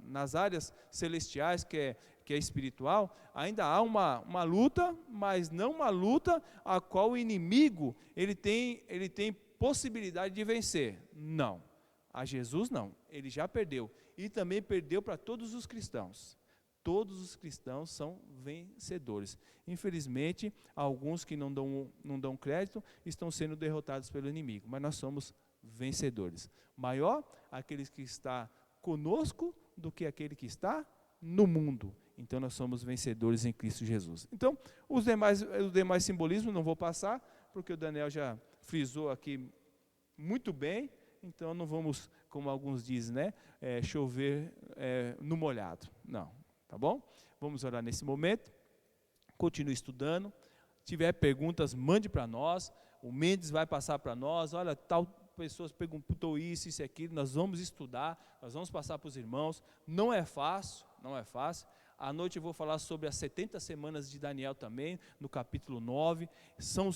nas áreas celestiais, que é espiritual, ainda há uma luta, mas não uma luta a qual o inimigo ele tem possibilidade de vencer. Não. A Jesus não, ele já perdeu. e também perdeu para todos os cristãos. Todos os cristãos são vencedores. Infelizmente, alguns que não dão crédito estão sendo derrotados pelo inimigo, mas nós somos vencedores. Maior aquele que está conosco do que aquele que está no mundo. Então nós somos vencedores em Cristo Jesus. Então, os demais simbolismos não vou passar, porque o Daniel já frisou aqui muito bem, então não vamos, como alguns dizem, né, chover no molhado. Não, tá bom? Vamos orar nesse momento, continue estudando, se tiver perguntas, mande para nós, o Mendes vai passar para nós, olha, tal pessoa perguntou isso e aquilo, nós vamos estudar, nós vamos passar para os irmãos, não é fácil, à noite eu vou falar sobre as 70 semanas de Daniel também, no capítulo 9, são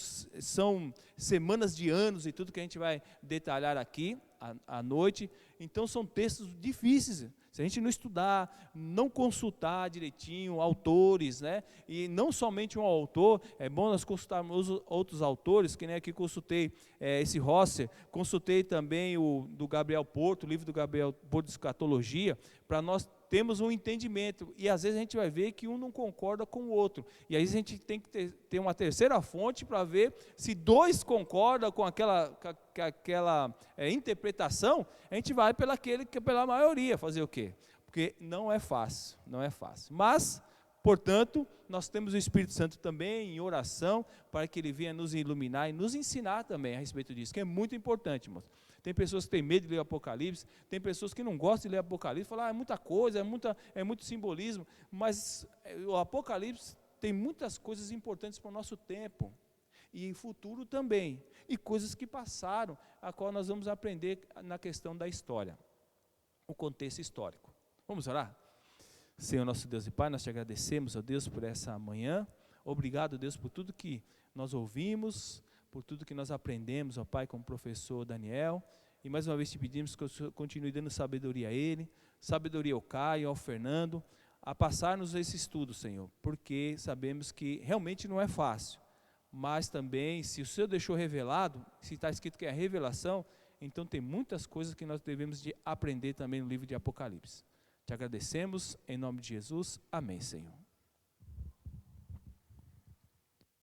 semanas de anos e tudo que a gente vai detalhar aqui à noite, então são textos difíceis, se a gente não estudar, não consultar direitinho autores, né, e não somente um autor, é bom nós consultarmos outros autores, que nem aqui consultei esse Rosser, consultei também o do Gabriel Porto, o livro do Gabriel Porto de Escatologia, para nós termos um entendimento, e às vezes a gente vai ver que um não concorda com o outro, e aí a gente tem que ter uma terceira fonte para ver se dois concordam com aquela interpretação, a gente vai pela maioria, fazer o quê? Porque não é fácil, mas, portanto, nós temos o Espírito Santo também em oração, para que ele venha nos iluminar e nos ensinar também a respeito disso, que é muito importante, irmãos. Tem pessoas que têm medo de ler o Apocalipse, tem pessoas que não gostam de ler o Apocalipse, falam, é muita coisa, é muito simbolismo, mas o Apocalipse tem muitas coisas importantes para o nosso tempo, e futuro também, e coisas que passaram, a qual nós vamos aprender na questão da história, o contexto histórico. Vamos orar? Senhor nosso Deus e Pai, nós te agradecemos, ó Deus, por essa manhã, obrigado, Deus, por tudo que nós ouvimos, por tudo que nós aprendemos, ó Pai, com o professor Daniel, e mais uma vez te pedimos que o Senhor continue dando sabedoria a ele, sabedoria ao Caio, ao Fernando, a passar-nos esse estudo, Senhor, porque sabemos que realmente não é fácil, mas também, se o Senhor deixou revelado, se está escrito que é a revelação, então tem muitas coisas que nós devemos de aprender também no livro de Apocalipse. Te agradecemos, em nome de Jesus, amém, Senhor.